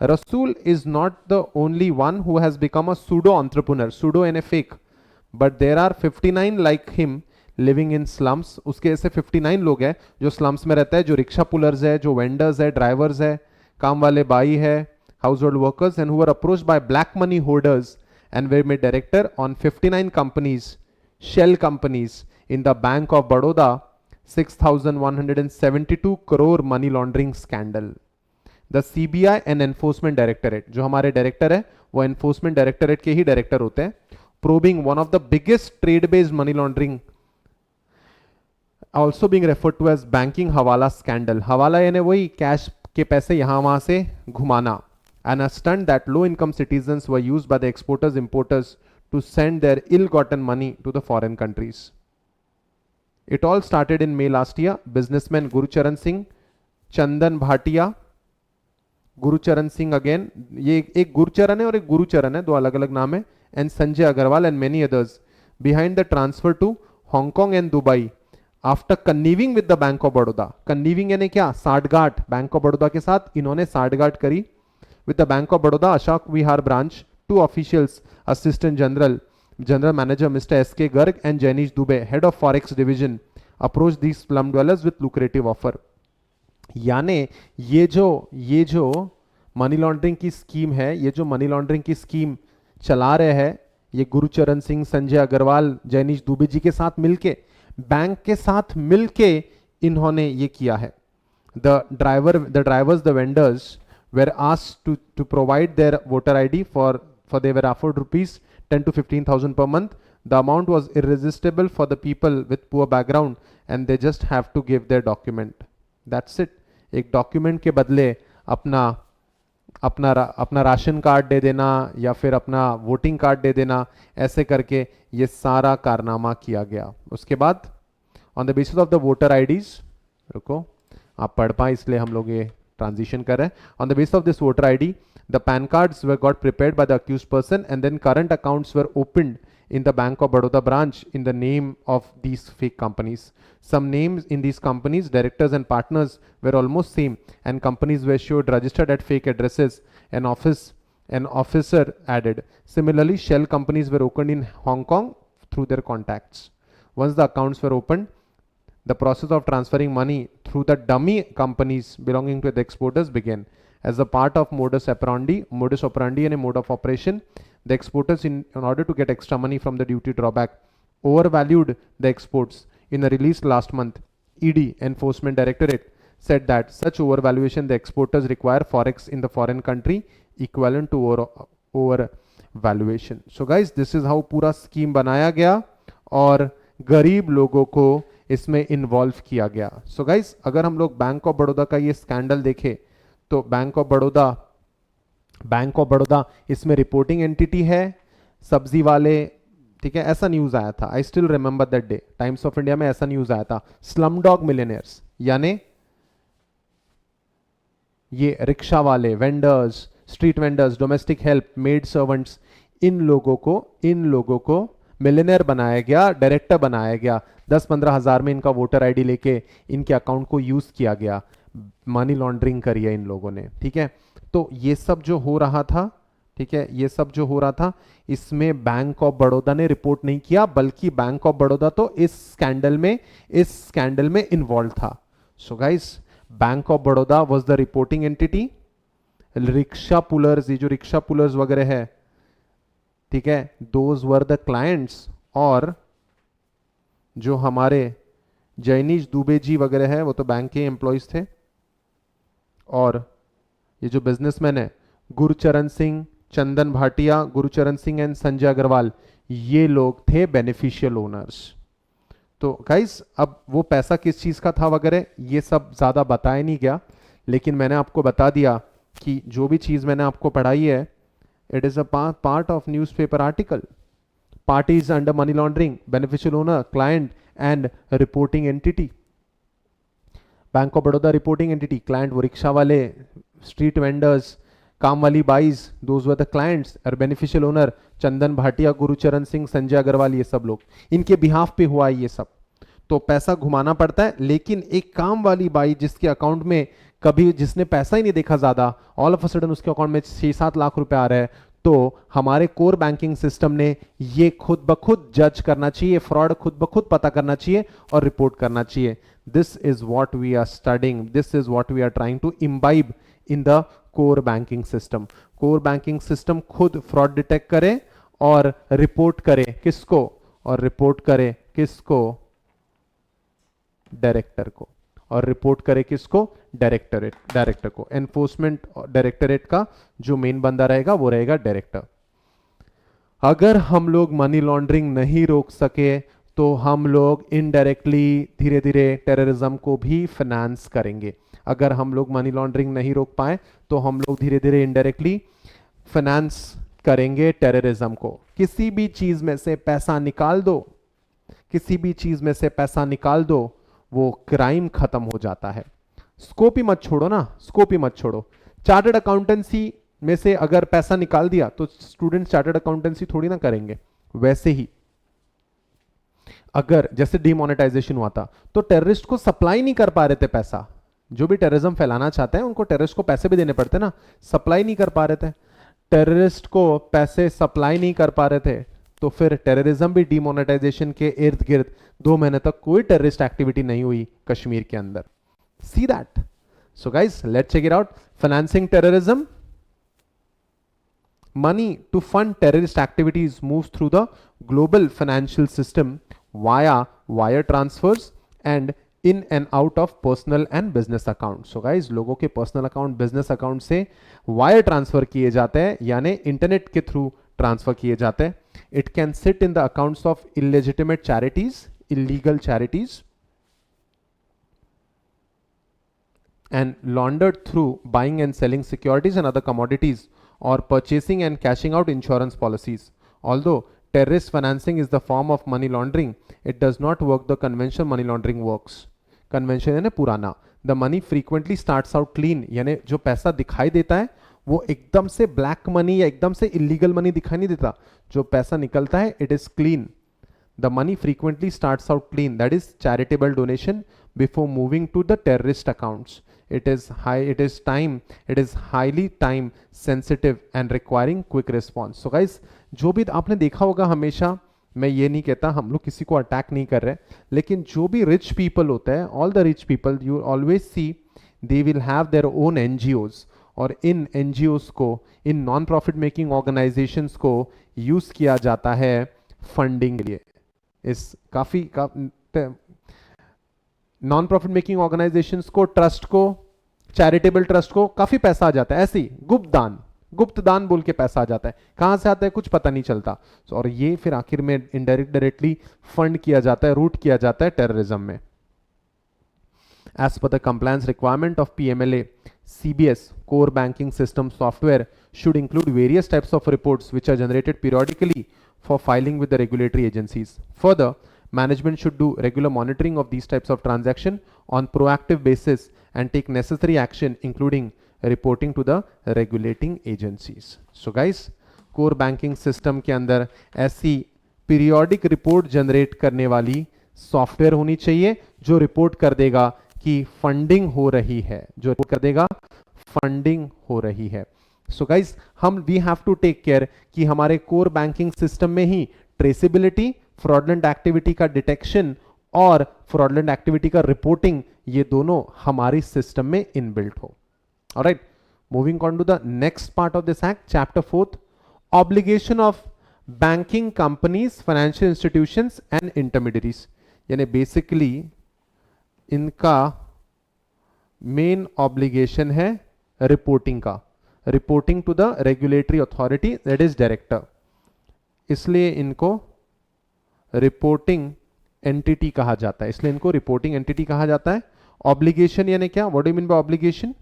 Rasool is not the only one who has become a pseudo entrepreneur, pseudo and a fake, but there are 59 like him living in slums. उसके ऐसे 59 लोग हैं जो slums में रहता है, जो रिक्शा पुलर्स है, जो वेंडर्स है, ड्राइवर्स है, काम वाले बाई है, household workers, and who were approached by black money hoarders and were made director on 59 companies, shell companies in the Bank of Baroda 6,172 crore money laundering scandal. The CBI and enforcement directorate, जो हमारे डायरेक्टर है वो एनफोर्समेंट डायरेक्टरेट के ही डायरेक्टर होते हैं, probing one of the biggest trade based money laundering, also being referred to as banking hawala scandal. Hawala यानी वही कैश के पैसे यहां वहां से घुमाना. And a stunt that low income citizens were used by the exporters importers to send their ill gotten money to the foreign countries. It all started in May last year. Businessman Gurucharan Singh, Chandan Bhatia, Gurucharan Singh again, ये एक गुरुचरण है और एक गुरुचरण है, दो अलग अलग नाम है, and Sanjay Agarwal and many others behind the transfer to Hong Kong and Dubai after conniving with the Bank of Baroda. Conniving यानी क्या, साठगांठ बैंक ऑफ बड़ौदा के साथ इन्होंने साठगांठ करी with the Bank of Baroda Ashok Vihar branch. 2 officials, assistant general manager mister S K Garg and Jainish Dubey, head of forex division, approach these slum dwellers with lucrative offer. यानी ये जो मनी लॉन्ड्रिंग की स्कीम है, ये जो मनी लॉन्ड्रिंग की स्कीम चला रहे हैं ये गुरुचरण सिंह, संजय अग्रवाल, जैनिश दुबे जी के साथ मिलके, बैंक के साथ मिलके इन्होंने ये किया है. The drivers the vendors were asked to provide their voter ID for they were offered rupees 10 to 15,000 per month. The amount was irresistible for the people with poor background and they just have to give their document. That's it. एक डॉक्यूमेंट के बदले अपना राशन कार्ड दे देना या फिर अपना वोटिंग कार्ड दे देना, ऐसे करके ये सारा कारनामा किया गया. उसके बाद on the basis of the voter IDs, रुको आप पढ़ पाए इसलिए हम लोग ये ट्रांजिशन कर रहे हैं. On the basis of this voter ID the PAN cards were got prepared by the accused person and then current accounts were opened in the Bank of Baroda branch in the name of these fake companies. Some names in these companies, directors and partners were almost same and companies were showed registered at fake addresses. An officer added. Similarly, shell companies were opened in Hong Kong through their contacts. Once the accounts were opened, the process of transferring money through the dummy companies belonging to the exporters began. As a part of modus operandi and a mode of operation, the exporters in order to get extra money from the duty drawback overvalued the exports. In a release last month, ED, Enforcement Directorate, said that such overvaluation the exporters require forex in the foreign country equivalent to overvaluation. So guys, this is how पूरा स्कीम बनाया गया और गरीब लोगों को इसमें इन्वॉल्व किया गया. सो गाइज, अगर हम लोग बैंक ऑफ बड़ौदा का ये स्कैंडल देखें तो बैंक ऑफ बड़ौदा इसमें रिपोर्टिंग एंटिटी है, सब्जी वाले, ठीक है, ऐसा न्यूज आया था. I still remember that day, times of India में ऐसा न्यूज आया था. स्लम डॉग मिलियनेयर्स यानी ये रिक्शा वाले, vendors, street vendors, domestic help, maid servants, इन लोगों को मिलियनेयर बनाया गया, डायरेक्टर बनाया गया. 10-15 हजार में इनका वोटर आईडी लेके इनके अकाउंट को यूज किया गया. मनी लॉन्ड्रिंग करी है इन लोगों ने. ठीक है, तो ये सब जो हो रहा था, ठीक है, ये सब जो हो रहा था, इसमें बैंक ऑफ बड़ौदा ने रिपोर्ट नहीं किया, बल्कि बैंक ऑफ बड़ौदा तो इस स्कैंडल में इन्वॉल्व था. So guys, bank of Baroda was the reporting entity. Rickshaw pullers, ये जो रिक्शा पुलर्स वगैरह है, ठीक है, दोज वर द क्लाइंट्स. और जो हमारे जैनीश दुबे जी वगैरह है वो तो बैंक के एम्प्लॉयज थे. और ये जो बिजनेसमैन है गुरचरण सिंह, चंदन भाटिया, गुरचरण सिंह एंड संजय अग्रवाल, ये लोग थे बेनिफिशियल ओनर्स. तो गाइस, अब वो पैसा किस चीज का था वगैरह ये सब ज्यादा बताया नहीं गया, लेकिन मैंने आपको बता दिया कि जो भी चीज मैंने आपको पढ़ाई है, it is a part of newspaper article. Parties under money laundering, beneficial owner, client and reporting entity. Bank of Baroda reporting entity, client वो रिक्शा वाले, स्ट्रीट वेंडर्स, काम वाली बाइज, दोज वर द क्लाइंट्स, और बेनिफिशियल ओनर चंदन भाटिया, गुरुचरण सिंह, संजय अग्रवाल, ये सब लोग, इनके बिहाफ पे हुआ ये सब. तो पैसा घुमाना पड़ता है, लेकिन एक काम वाली बाई जिसके अकाउंट में कभी जिसने पैसा ही नहीं देखा ज्यादा, ऑल ऑफ अ सडन उसके अकाउंट में 6-7 लाख रुपए आ रहा है, तो हमारे कोर बैंकिंग सिस्टम ने ये खुद ब खुद जज करना चाहिए, फ्रॉड खुद ब खुद पता करना चाहिए और रिपोर्ट करना चाहिए. This is what we are studying, this is what we are trying to imbibe in the core banking system. Core banking system खुद फ्रॉड डिटेक्ट करे और रिपोर्ट करे किसको, और रिपोर्ट करे किसको, डायरेक्टर को, और रिपोर्ट करे किसको, डायरेक्टर को. एनफोर्समेंट डायरेक्टरेट का जो मेन बंदा रहेगा वो रहेगा डायरेक्टर. अगर हम लोग मनी लॉन्ड्रिंग नहीं रोक सके तो हम लोग इनडायरेक्टली धीरे धीरे टेररिज्म को भी फाइनेंस करेंगे. अगर हम लोग मनी लॉन्ड्रिंग नहीं रोक पाए तो हम लोग धीरे धीरे इनडायरेक्टली फाइनेंस करेंगे टेररिज्म को. किसी भी चीज में से पैसा निकाल दो, किसी भी चीज में से पैसा निकाल दो, वो क्राइम खत्म हो जाता है. स्कोप ही मत छोड़ो ना, स्कोप ही मत छोड़ो. चार्टर्ड अकाउंटेंसी में से अगर पैसा निकाल दिया तो स्टूडेंट चार्टर्ड अकाउंटेंसी थोड़ी ना करेंगे. वैसे ही अगर जैसे डिमोनेटाइजेशन हुआ था तो टेररिस्ट को सप्लाई नहीं कर पा रहे थे पैसा. जो भी टेररिज्म फैलाना चाहते हैं उनको टेररिस्ट को पैसे भी देने पड़ते ना, सप्लाई नहीं कर पा रहे थे. टेररिस्ट को पैसे सप्लाई नहीं कर पा रहे थे तो फिर टेररिज्म भी डिमोनेटाइजेशन के इर्द गिर्द 2 महीने तक कोई टेररिस्ट एक्टिविटी नहीं हुई कश्मीर के अंदर. See that. So guys, let's check it out. Financing terrorism. Money to fund terrorist activities moves through the global financial system via wire transfers and in and out of personal and business accounts. So guys, लोगों के personal account, business account से wire transfer किए जाते हैं, यानी इंटरनेट के थ्रू ट्रांसफर किए जाते हैं. It can sit in the accounts of illegitimate charities, illegal charities, and laundered through buying and selling securities and other commodities, or purchasing and cashing out insurance policies. Although terrorist financing is the form of money laundering, it does not work the conventional money laundering works. Convention यानी पुराना. The money frequently starts out clean, यानी जो पैसा दिखाई देता है वो एकदम से ब्लैक मनी या एकदम से इलीगल मनी दिखाई नहीं देता. जो पैसा निकलता है it is clean. The money frequently starts out clean, that is charitable donation, before moving to the terrorist accounts. It is highly time sensitive and requiring quick response. So guys, जो भी आपने देखा होगा, हमेशा मैं ये नहीं कहता हम लोग किसी को अटैक नहीं कर रहे, लेकिन जो भी रिच पीपल होते हैं, all the rich people you always see they will have their own NGOs, और इन एनजीओज को, in non profit making organisations को यूज किया जाता है फंडिंग के लिए. इस काफी नॉन प्रॉफिट मेकिंग ऑर्गेनाइजेशंस को, ट्रस्ट को, चैरिटेबल ट्रस्ट को काफी पैसा आ जाता है, ऐसे ही गुप्त दान बोल के पैसा आ जाता है। कहां से आता है कुछ पता नहीं चलता। और ये फिर आखिर में डायरेक्टली फंड किया जाता है, रूट किया जाता है टेररिज्म में। As per the compliance requirement of PMLA, CBS core banking system software should include various types of reports which are generated periodically for filing with the regulatory agencies. Further, management should do regular monitoring of these types of transaction on proactive basis and take necessary action including reporting to the regulating agencies. So guys, core banking system के अंदर ऐसी periodic report generate करने वाली सॉफ्टवेयर होनी चाहिए जो रिपोर्ट कर देगा कि फंडिंग हो रही है, जो रिपोर्ट कर देगा फंडिंग हो रही है। सो गाइस, हम we have to take care कि हमारे कोर बैंकिंग सिस्टम में ही ट्रेसेबिलिटी, फ्रॉडलेंट एक्टिविटी का डिटेक्शन और फ्रॉडलेंट एक्टिविटी का रिपोर्टिंग, ये दोनों हमारी सिस्टम में इनबिल्ट हो। Alright, moving on to the next part of this act, chapter 4, obligation of banking companies, financial institutions and intermediaries. यानी बेसिकली इनका मेन ऑब्लिगेशन है रिपोर्टिंग का, reporting to the regulatory authority that is director, इसलिए इनको रिपोर्टिंग एंटिटी कहा जाता है, इसलिए इनको रिपोर्टिंग एंटिटी कहा जाता है। ऑब्लिगेशन यानी क्या, what do you mean by obligation?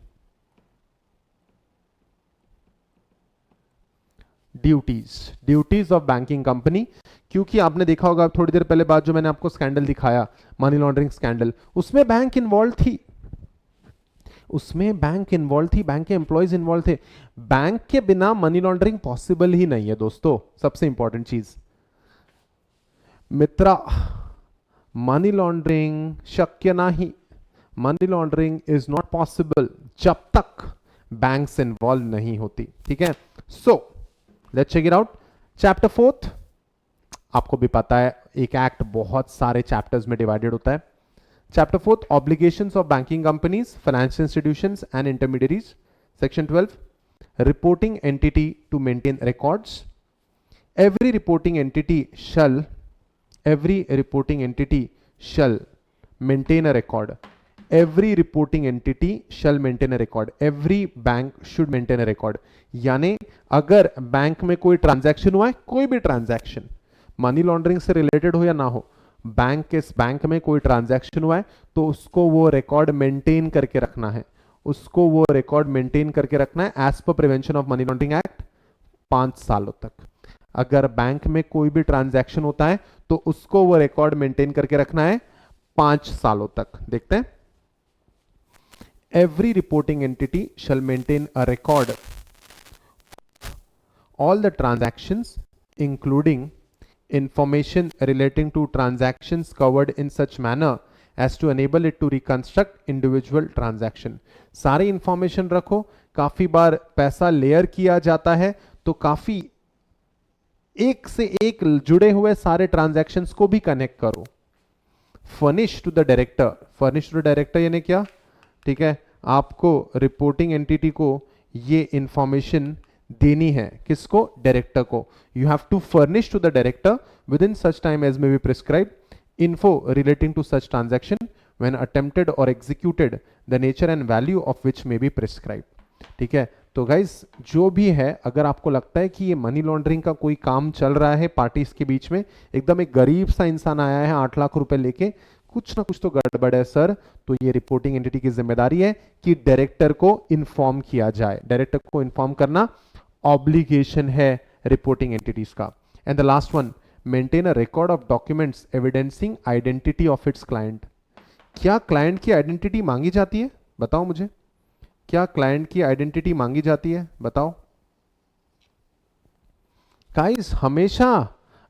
Duties of banking company. क्योंकि आपने देखा होगा थोड़ी देर पहले बाद जो मैंने आपको स्कैंडल दिखाया, मनी लॉन्ड्रिंग स्कैंडल, उसमें बैंक इन्वॉल्व थी, उसमें बैंक इन्वॉल्व थी, बैंक के एम्प्लॉयज इन्वॉल्व थे। बैंक के बिना मनी लॉन्ड्रिंग पॉसिबल ही नहीं है दोस्तों, सबसे इंपॉर्टेंट चीज मित्रा, मनी लॉन्ड्रिंग शक्य नहीं, money laundering is not possible जब तक बैंक्स इन्वॉल्व नहीं होती। ठीक है, so let's check it out. Chapter 4, आपको भी पता है एक एक्ट बहुत सारे चैप्टर्स में डिवाइडेड होता है। Chapter 4, obligations of banking companies, financial institutions and intermediaries. Section 12, reporting entity to maintain records. Every reporting entity shall maintain a record. Every reporting entity shall maintain a record. Every bank should maintain a record. यानी अगर बैंक में कोई ट्रांजैक्शन हुआ है, कोई भी ट्रांजैक्शन मनी लॉन्ड्रिंग से रिलेटेड हो या ना हो, बैंक में कोई ट्रांजैक्शन हुआ है तो उसको वो रिकॉर्ड मेंटेन करके रखना है, उसको वो रिकॉर्ड मेंटेन करके रखना है एज पर prevention of money laundering act 5 सालों तक। अगर बैंक में कोई भी ट्रांजैक्शन होता है तो उसको वो रिकॉर्ड मेंटेन करके रखना है 5 सालों तक। देखते हैं, every reporting entity shall maintain a record all the transactions including information relating to transactions covered in such manner as to enable it to reconstruct individual transaction. सारी इंफॉर्मेशन रखो। काफी बार पैसा लेयर किया जाता है तो काफी एक से एक जुड़े हुए सारे ट्रांजैक्शंस को भी कनेक्ट करो। फर्निश टू द डायरेक्टर यानी क्या, ठीक है, आपको रिपोर्टिंग एंटिटी को ये इंफॉर्मेशन देनी है, किसको, डायरेक्टर को। You have to furnish to the director within such time as may be prescribe info relating to such transaction when attempted or executed, the nature and value of which may be prescribed। ठीक है, तो गाइस जो भी है, अगर आपको लगता है कि ये मनी लॉन्ड्रिंग का कोई काम चल रहा है पार्टीज के बीच में, एकदम एक गरीब सा इंसान आया है 8 लाख रुपए लेके, कुछ ना कुछ तो गड़बड़ है सर, तो ये रिपोर्टिंग एंटिटी की जिम्मेदारी है कि डायरेक्टर को इन्फॉर्म किया जाए। डायरेक्टर को इन्फॉर्म करना ऑब्लिगेशन है रिपोर्टिंग एंटिटीज का। And the last one, maintain a record of documents evidencing identity of its client. क्या क्लाइंट की आइडेंटिटी मांगी जाती है, बताओ मुझे, क्या क्लाइंट की आइडेंटिटी मांगी जाती है, बताओ गाइस। हमेशा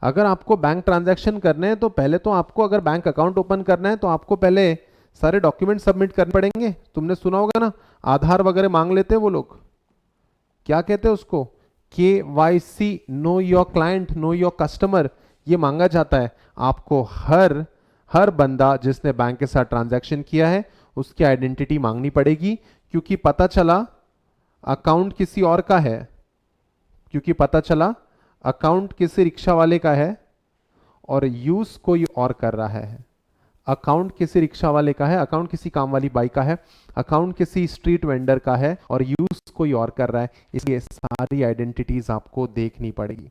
अगर आपको बैंक ट्रांजैक्शन करने हैं तो पहले तो आपको, अगर बैंक अकाउंट ओपन करना है तो आपको पहले सारे डॉक्यूमेंट सबमिट करने पड़ेंगे। तुमने सुना होगा ना, आधार वगैरह मांग लेते हैं वो लोग, क्या कहते हैं उसको, KYC, know your client, know your customer, ये मांगा जाता है। आपको हर बंदा जिसने बैंक के साथ ट्रांजैक्शन किया है उसकी आइडेंटिटी मांगनी पड़ेगी, क्योंकि पता चला अकाउंट किसी और का है, क्योंकि पता चला अकाउंट किसी रिक्शा वाले का है और यूज कोई और कर रहा है। अकाउंट किसी रिक्शा वाले का है, अकाउंट किसी काम वाली बाई का है, अकाउंट किसी स्ट्रीट वेंडर का है और यूज कोई और कर रहा है। इसलिए सारी आइडेंटिटीज आपको देखनी पड़ेगी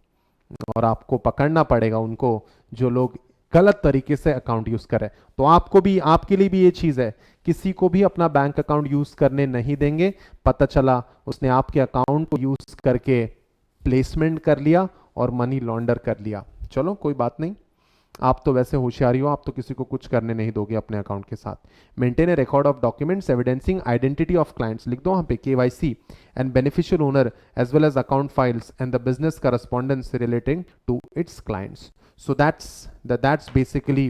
और आपको पकड़ना पड़ेगा उनको जो लोग गलत तरीके से अकाउंट यूज कर रहे हैं। तो आपको भी, आपके लिए भी ये चीज है, किसी को भी अपना बैंक अकाउंट यूज करने नहीं देंगे। पता चला उसने आपके अकाउंट को यूज करके प्लेसमेंट कर लिया और मनी लॉन्डर कर लिया, चलो कोई बात नहीं, आप तो वैसे होशियारी हो, आप तो किसी को कुछ करने नहीं दोगे अपने अकाउंट के साथ। Maintain a record of documents evidencing identity of clients, लिख दो वहां पे KYC and beneficial owner as well as account files and the business correspondence relating to its clients. So that's basically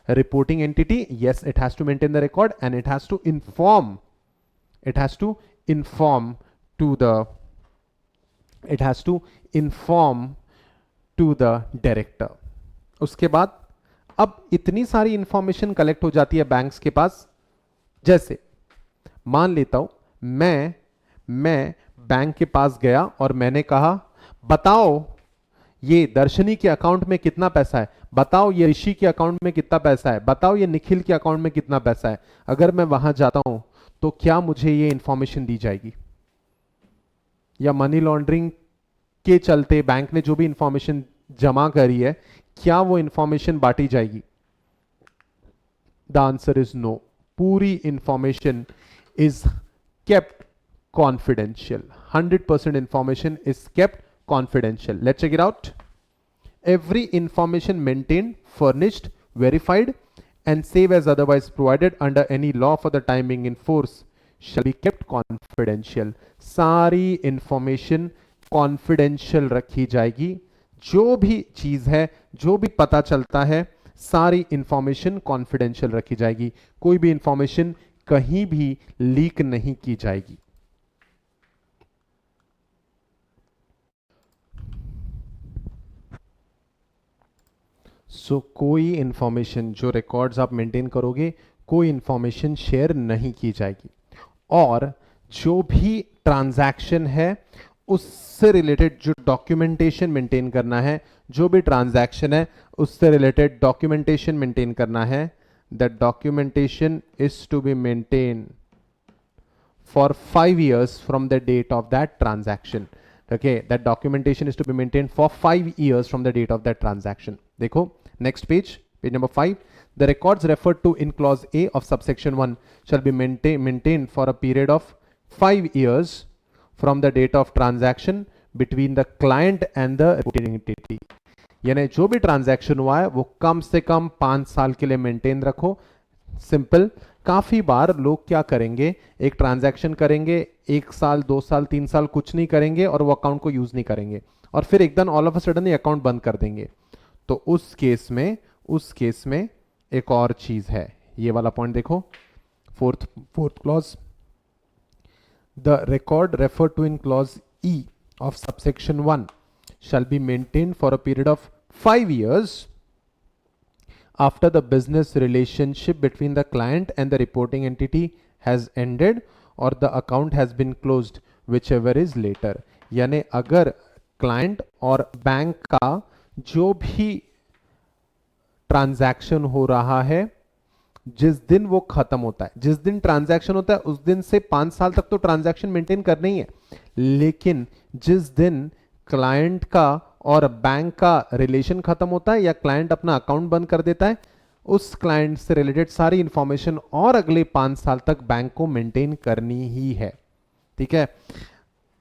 a reporting entity. Yes, it has to maintain the record and it has to inform to the director. उसके बाद अब इतनी सारी इंफॉर्मेशन कलेक्ट हो जाती है बैंक्स के पास। जैसे मान लेता हूं मैं बैंक के पास गया और मैंने कहा बताओ ये दर्शनी के अकाउंट में कितना पैसा है, बताओ ये ऋषि के अकाउंट में कितना पैसा है, बताओ ये निखिल के अकाउंट में कितना पैसा है। अगर मैं वहां जाता हूं तो क्या मुझे ये इंफॉर्मेशन दी जाएगी? या मनी लॉन्ड्रिंग के चलते बैंक ने जो भी इंफॉर्मेशन जमा करी है क्या वो इंफॉर्मेशन बांटी जाएगी? The answer is no. पूरी information is kept confidential. 100% information is kept confidential. Let's check it out. Every information maintained, furnished, verified and save as otherwise provided under any law for the time being in force shall be kept confidential. सारी इंफॉर्मेशन कॉन्फिडेंशियल रखी जाएगी। जो भी चीज है, जो भी पता चलता है, सारी इंफॉर्मेशन कॉन्फिडेंशियल रखी जाएगी। कोई भी इंफॉर्मेशन कहीं भी लीक नहीं की जाएगी। कोई इंफॉर्मेशन, जो रिकॉर्ड्स आप मेंटेन करोगे, कोई इंफॉर्मेशन शेयर नहीं की जाएगी। और जो भी ट्रांजैक्शन है उससे रिलेटेड जो डॉक्यूमेंटेशन मेंटेन करना है, जो भी ट्रांजैक्शन है उससे रिलेटेड डॉक्यूमेंटेशन मेंटेन करना है, that documentation is to be maintain for 5 years from the date of that transaction. Okay, that documentation is to be maintained for 5 years from the date of that transaction. देखो next page, page number 5. The records referred to in clause A of subsection 1 shall be maintained for a period of 5 years from the date of transaction between the client and the reporting entity. यानी जो भी ट्रांजैक्शन हुआ है वो कम से कम 5 साल के लिए मेंटेन रखो। सिंपल। काफी बार लोग क्या करेंगे, एक ट्रांजैक्शन करेंगे, 1 साल 2 साल 3 साल कुछ नहीं करेंगे और वो अकाउंट को यूज नहीं करेंगे और फिर एकदम ऑल ऑफ अ सडन ये अकाउंट बंद कर देंगे। तो उस केस में एक और चीज है, ये वाला पॉइंट देखो, fourth clause. The record refer to in clause E of subsection 1 shall be maintained for a period of 5 years after the business relationship between the client and the reporting entity has ended or the account has been closed, whichever is later. यानी अगर क्लाइंट और बैंक का जो भी ट्रांजैक्शन हो रहा है, जिस दिन वो खत्म होता है, जिस दिन ट्रांजैक्शन होता है उस दिन से 5 साल तक तो ट्रांजैक्शन मेंटेन करना ही है, लेकिन जिस दिन क्लाइंट का और बैंक का रिलेशन खत्म होता है या क्लाइंट अपना अकाउंट बंद कर देता है, उस क्लाइंट से रिलेटेड सारी इंफॉर्मेशन और अगले 5 साल तक बैंक को मेंटेन करनी ही है। ठीक है।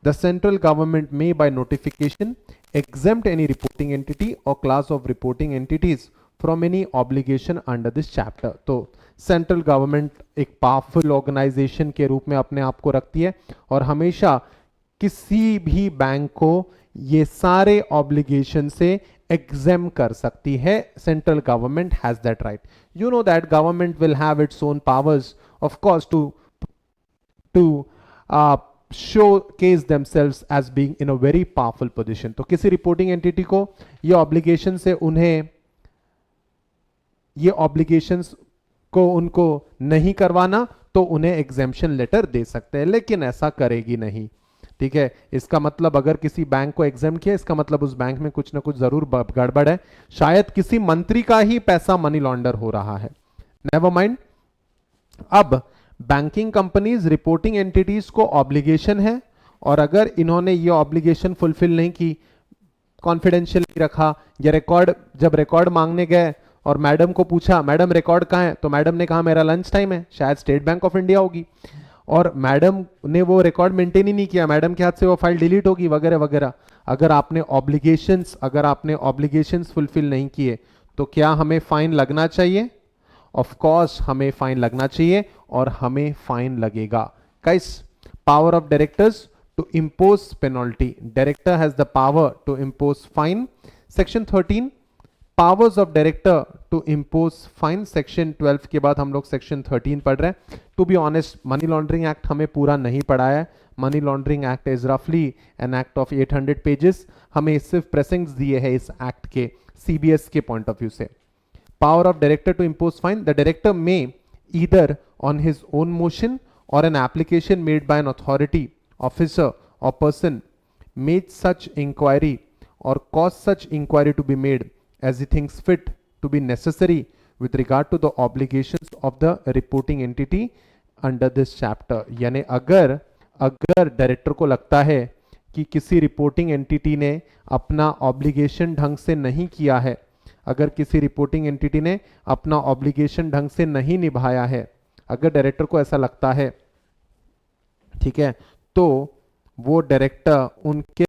द सेंट्रल गवर्नमेंट में by notification exempt any reporting entity or class of reporting entities from any obligation under this chapter. तो सेंट्रल गवर्नमेंट एक पावरफुल ऑर्गेनाइजेशन के रूप में अपने आप को रखती है और हमेशा किसी भी बैंक को ये सारे ऑब्लिगेशन से एग्जेम कर सकती है। Central government has that right. You know that government will have its own powers of course to showcase themselves as being in a very powerful position. तो किसी रिपोर्टिंग एंटिटी को ये ऑब्लिगेशन से उन्हें ये ऑब्लिगेशंस को उनको नहीं करवाना तो उन्हें एग्जेम्पशन लेटर दे सकते हैं, लेकिन ऐसा करेगी नहीं। ठीक है, इसका मतलब अगर किसी बैंक को एग्जाम किया, इसका मतलब उस बैंक में कुछ ना कुछ जरूर गड़बड़ है, शायद किसी मंत्री का ही पैसा मनी लॉन्डर हो रहा है। Never mind. अब बैंकिंग कंपनीज रिपोर्टिंग एंटिटीज को ऑब्लिगेशन है, और अगर इन्होंने ये ऑब्लिगेशन फुलफिल नहीं की, कॉन्फिडेंशियल रखा, या रिकॉर्ड, जब रिकॉर्ड मांगने गए और मैडम को पूछा मैडम रिकॉर्ड कहाँ है, तो मैडम ने कहा मेरा लंच टाइम है, शायद स्टेट बैंक ऑफ इंडिया होगी, और मैडम ने वो रिकॉर्ड मेंटेन ही नहीं किया, मैडम के हाथ से वो फाइल डिलीट होगी वगैरह वगैरह। अगर आपने ऑब्लिगेशंस फुलफिल नहीं किए तो क्या हमें फाइन लगना चाहिए? ऑफ कोर्स हमें फाइन लगना चाहिए, और हमें फाइन लगेगा। Guys, power of directors to impose penalty, director has the power to impose fine. Section 13 powers of director to impose fine. Section 12 के बाद हम लोग सेक्शन 13 पढ़ रहे हैं। To be honest, money laundering act हमें पूरा नहीं पढ़ाया है। मनी लॉन्ड्रिंग एक्ट इज रफली एन एक्ट ऑफ 800 पेजेस। हमें सिर्फ प्रेसिंग्स दिए हैं इस एक्ट के सीबीएस के पॉइंट ऑफ व्यू से। Power of director to impose fine, the director may either on his own motion or an application made by an authority, officer or person made such inquiry or cause such inquiry to be made as he thinks fit to be necessary with regard to the obligations of the reporting entity under this chapter। यानी अगर डायरेक्टर को लगता है कि किसी रिपोर्टिंग एंटिटी ने अपना ऑब्लिगेशन ढंग से नहीं किया है, अगर किसी रिपोर्टिंग एंटिटी ने अपना ऑब्लिगेशन ढंग से नहीं निभाया है, अगर डायरेक्टर को ऐसा लगता है, ठीक है, तो वो डायरेक्टर उनके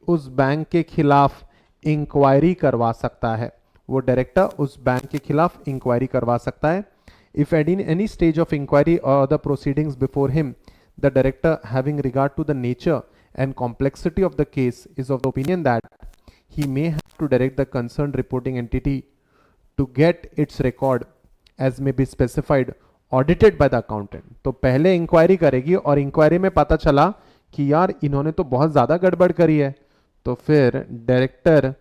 उस बैंक के खिलाफ इंक्वायरी करवा सकता है। वो डायरेक्टर उस बैंक के खिलाफ इंक्वायरी करवा सकता है। If at any stage of inquiry or the proceedings before him the director having regard to the nature and complexity of the case is of the opinion that he may have to direct the concern reporting entity to get its record as may be specified audited by the accountant. तो पहले इंक्वायरी करेगी और इंक्वायरी में पता चला कि यार इन्होंने तो बहुत ज्यादा गड़बड़ करी है, तो फिर डायरेक्टर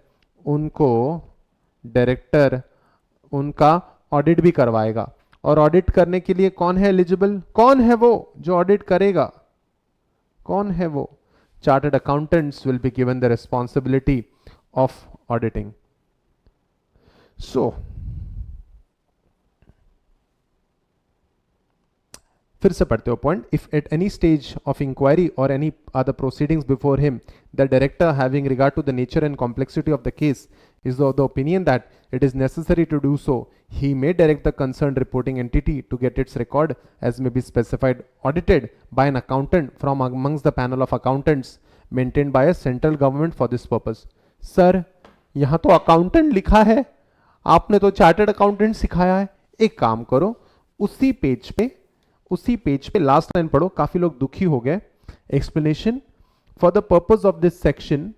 उनका ऑडिट भी करवाएगा। और ऑडिट करने के लिए कौन है एलिजिबल? कौन है वो जो ऑडिट करेगा? कौन है वो? Chartered accountants will be given the responsibility of auditing. So फिर से पढ़ते हो point. If at any stage of inquiry or any other proceedings before him the director having regard to the nature and complexity of the case is of the opinion that it is necessary to do so, he may direct the concerned reporting entity to get its record as may be specified audited by an accountant from amongst the panel of accountants maintained by a central government for this purpose। Sir यहाँ तो अकाउंटेंट लिखा है, आपने तो चार्टर्ड अकाउंटेंट सिखाया है। एक काम करो, उसी पेज पे लास्ट लाइन पढ़ो, काफी लोग दुखी हो गए। Explanation, for the purpose of this section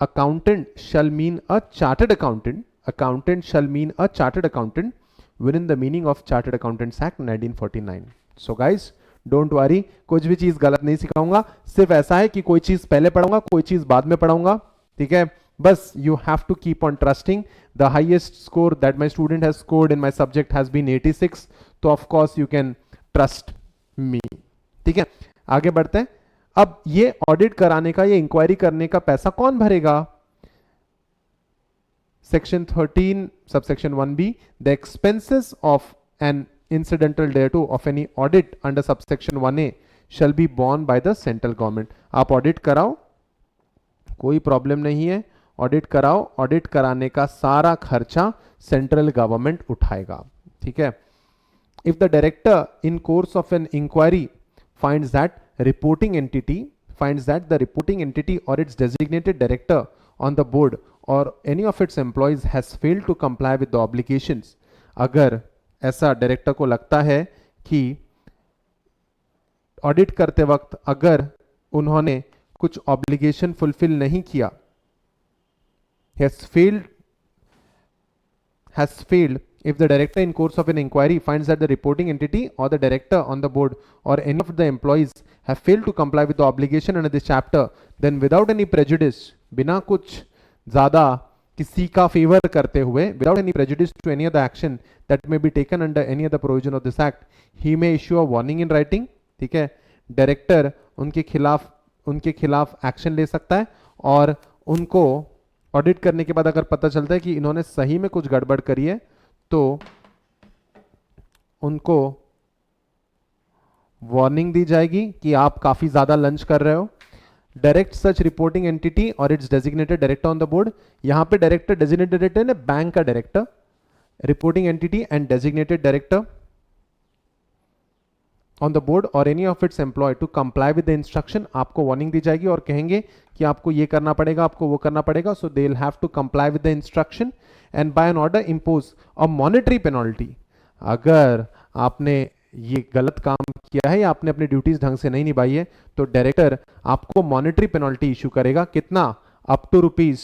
accountant shall mean a chartered accountant shall mean a chartered accountant within the meaning of Chartered Accountants Act 1949। so guys don't worry, कुछ भी चीज गलत नहीं सिखाऊंगा, सिर्फ ऐसा है कि कोई चीज पहले पढ़ाऊंगा कोई चीज बाद में पढ़ाऊंगा, ठीक है। बस you have to keep on trusting। the highest score that my student has scored in my subject has been 86, तो of course you can trust me, ठीक है। आगे बढ़ते हैं। अब ये ऑडिट कराने का, ये इंक्वायरी करने का पैसा कौन भरेगा? Section 13 subsection 1b, the expenses of an incidental thereto of any audit under subsection 1a shall be borne by the central government। आप ऑडिट कराओ, कोई प्रॉब्लम नहीं है, ऑडिट कराओ, ऑडिट कराने का सारा खर्चा सेंट्रल गवर्नमेंट उठाएगा, ठीक है। If the director in course of an inquiry finds that the reporting entity or its designated director on the board or any of its employees has failed to comply with the obligations। अगर ऐसा डायरेक्टर को लगता है कि ऑडिट करते वक्त अगर उन्होंने कुछ ऑब्लिगेशन फुलफिल नहीं किया, has failed if the director in course of an inquiry finds that the reporting entity or the director on the board or any of the employees have failed to comply with the obligation under this chapter, then without any prejudice, बिना कुछ ज़्यादा किसी का फेवर करते हुए, without any prejudice to any other action that may be taken under any other provision of this act, he may issue a warning in writing, ठीक है। डायरेक्टर उनके खिलाफ उनके खिलाफ एक्शन ले सकता है और उनको ऑडिट करने के बाद अगर पता चलता है कि इन्होंने सही में कुछ गड़बड़ करी है तो उनको वार्निंग दी जाएगी कि आप काफी ज्यादा लंच कर रहे हो। Direct such reporting entity or its designated director on the board. यहां पे डायरेक्टर डेजिग्नेटेड डायरेक्टर ने बैंक का director, reporting entity and designated director on the board or any of its employ to comply with the instruction. आपको वार्निंग दी जाएगी और कहेंगे कि आपको ये करना पड़ेगा, आपको वो करना पड़ेगा। So they will have to comply with the instruction and by an order impose a monetary penalty. अगर आपने ये गलत काम किया है या आपने अपनी ड्यूटीज ढंग से नहीं निभाई है तो डायरेक्टर आपको मॉनेटरी पेनल्टी इशू करेगा। कितना? Up to rupees.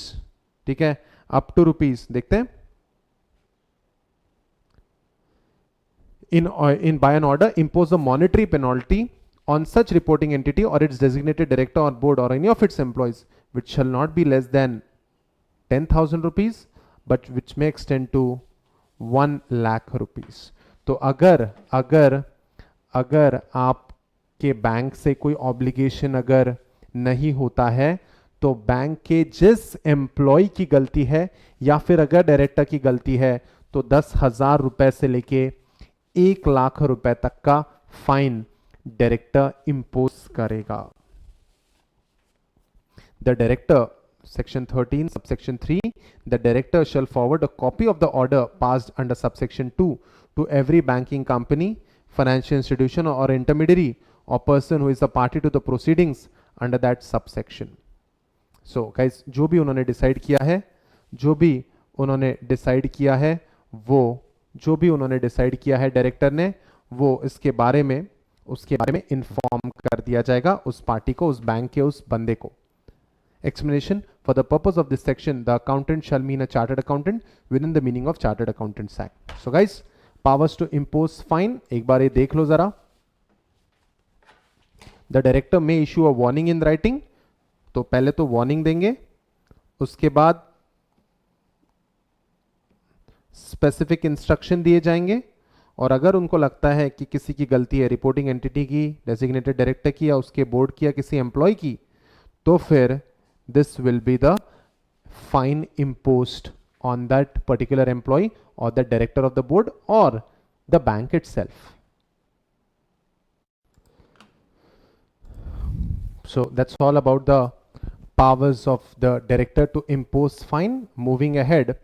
ठीक है, अप टू रुपीज। देखते हैं, in by an order impose a monetary penalty on such reporting entity or its designated director on board or any of its employees which shall not be less than 10,000 rupees but which may extend to 1 lakh rupees। तो अगर अगर अगर आपके बैंक से कोई ऑब्लिगेशन अगर नहीं होता है तो बैंक के जिस एम्प्लॉय की गलती है या फिर अगर डायरेक्टर की गलती है तो 10,000 रुपए से लेके 1 लाख रुपए तक का फाइन डायरेक्टर इंपोज करेगा। The director, section 13 subsection 3, the director shall forward a copy of the order passed under subsection 2 to every banking company, financial institution और इंटरमीडियरी और person who is a party to the proceedings under that subsection. So guys, जो भी उन्होंने डिसाइड किया है, जो भी उन्होंने डिसाइड किया है डायरेक्टर ने, वो उसके बारे में इन्फॉर्म कर दिया जाएगा उस पार्टी को, उस बैंक के उस बंदे को। Explanation, for the purpose of this section the accountant shall mean a chartered accountant within the meaning of chartered accountants act. So guys, powers to impose fine एक बार ये देख लो जरा। The director may issue a warning in writing, तो पहले तो वार्निंग देंगे, उसके बाद स्पेसिफिक इंस्ट्रक्शन दिए जाएंगे और अगर उनको लगता है कि किसी की गलती है, रिपोर्टिंग एंटिटी की, डेजिग्नेटेड डायरेक्टर की या उसके बोर्ड की या किसी एम्प्लॉय की, तो फिर this will be the fine imposed on that particular employee or the director of the board or the bank itself. So that's all about the powers of the director to impose fine. Moving ahead,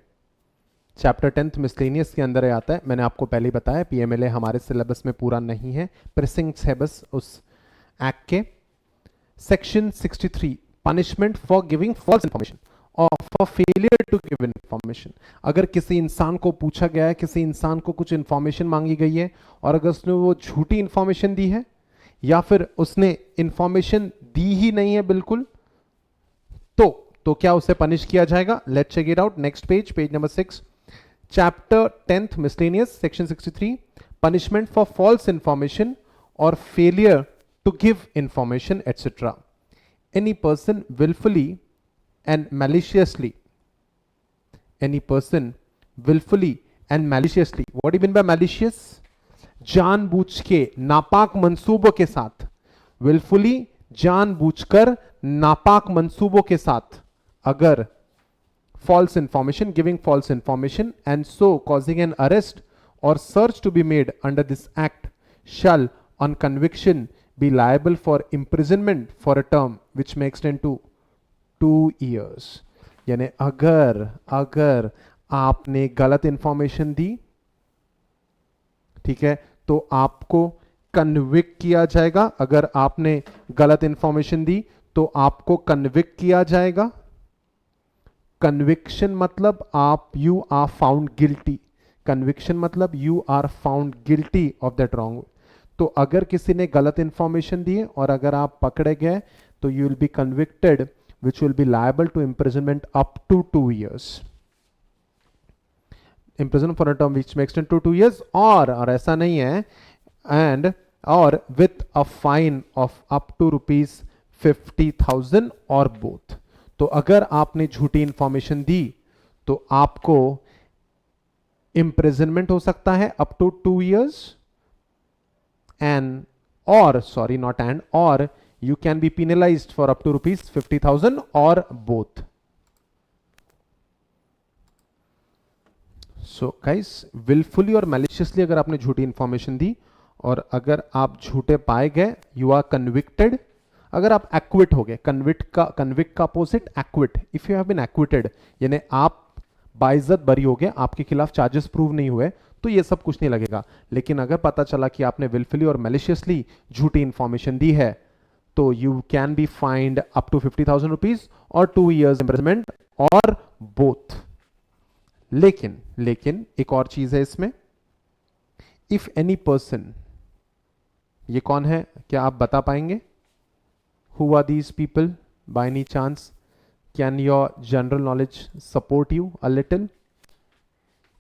chapter 10th miscellaneous के अंदर आता है। मैंने आपको पहले ही बताया पीएमएलए हमारे सिलेबस में पूरा नहीं है, प्रेसिंग्स है बस उस एक्ट के। Section 63, punishment for giving false information or for failure to give information. अगर किसी इंसान को पूछा गया है, किसी इंसान को कुछ इंफॉर्मेशन मांगी गई है और अगर उसने वो झूठी इंफॉर्मेशन दी है या फिर उसने इंफॉर्मेशन दी ही नहीं है बिल्कुल, तो क्या उसे पनिश किया जाएगा? Let's check it out. Next page, page number 6, chapter 10th miscellaneous, section 63, punishment for false information or failure to give information etcetera. Any person willfully and maliciously, what do you mean by malicious? जानबूझ के, नापाक मंसूबों के साथ, willfully जानबूझकर नापाक मंसूबों के साथ अगर false information, giving false information and so causing an arrest or search to be made under this act shall on conviction be liable for imprisonment for a term which may extend to 2 years। यानी अगर आपने गलत इंफॉर्मेशन दी, ठीक है, तो आपको कन्विक्ट किया जाएगा। अगर आपने गलत इंफॉर्मेशन दी तो आपको कन्विक्ट किया जाएगा। कन्विक्शन मतलब you are found guilty. Conviction मतलब you are found guilty of that wrong. तो अगर किसी ने गलत इंफॉर्मेशन दी और अगर आप पकड़े गए तो you will be convicted which will be liable to imprisonment up to 2 years। Imprison for a term which may extend to 2 years और ऐसा नहीं है, एंड और with a fine of up to ₹50,000 और बोथ। तो अगर आपने झूठी इंफॉर्मेशन दी तो आपको इम्प्रिजनमेंट हो सकता है up to 2 years and or sorry not and or you can be penalized for up to rupees 50,000 or both. So guys, willfully और maliciously अगर आपने झूठी इंफॉर्मेशन दी और अगर आप झूठे पाए गए, you are convicted. अगर आप एक्विट हो गए, कन्विक्ट का opposite acquit, if you have been acquitted यानी आप बाइज्जत बरी हो गए, आपके खिलाफ चार्जेस प्रूव नहीं हुए, तो ये सब कुछ नहीं लगेगा. लेकिन अगर पता चला कि आपने विलफुली और मैलिशियसली झूठी इंफॉर्मेशन दी है, तो you can be fined up to 50,000 rupees और 2 years इम्प्रिजनमेंट और बोथ. लेकिन एक और चीज है इसमें, इफ एनी पर्सन, ये कौन है, क्या आप बता पाएंगे? Who are these people by any chance? Can your general knowledge support you a little?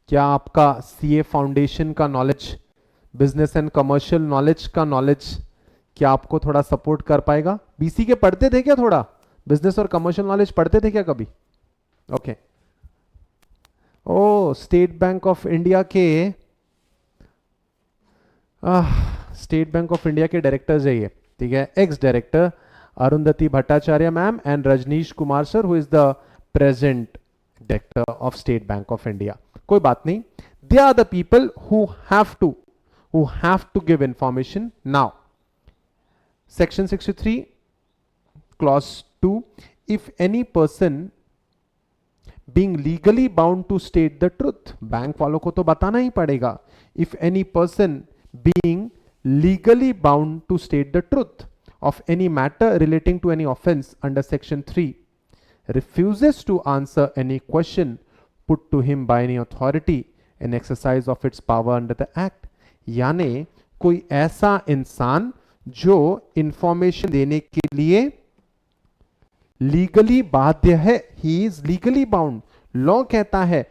क्या आपका CA फाउंडेशन का knowledge, business and commercial knowledge का नॉलेज क्या आपको थोड़ा सपोर्ट कर पाएगा? BC के पढ़ते थे क्या? थोड़ा बिजनेस और कमर्शियल नॉलेज पढ़ते थे क्या कभी? Okay. Oh, State Bank of India के डायरेक्टर्स है ये, ठीक है, ex director Arundhati Bhattacharya ma'am and Rajneesh Kumar sir, who is the present director of State Bank of India. कोई बात नहीं. They are the people who have to give information. Now, Section 63, Clause 2, if any person being legally bound to state the truth, bank वालों को तो बताना ही पड़ेगा. If any person being legally bound to state the truth of any matter relating to any offense under section 3 refuses to answer any question put to him by any authority in exercise of its power under the act. यानी कोई ऐसा इंसान जो इंफॉर्मेशन देने के लिए लीगली बाध्य है, he is legally bound. Law कहता है,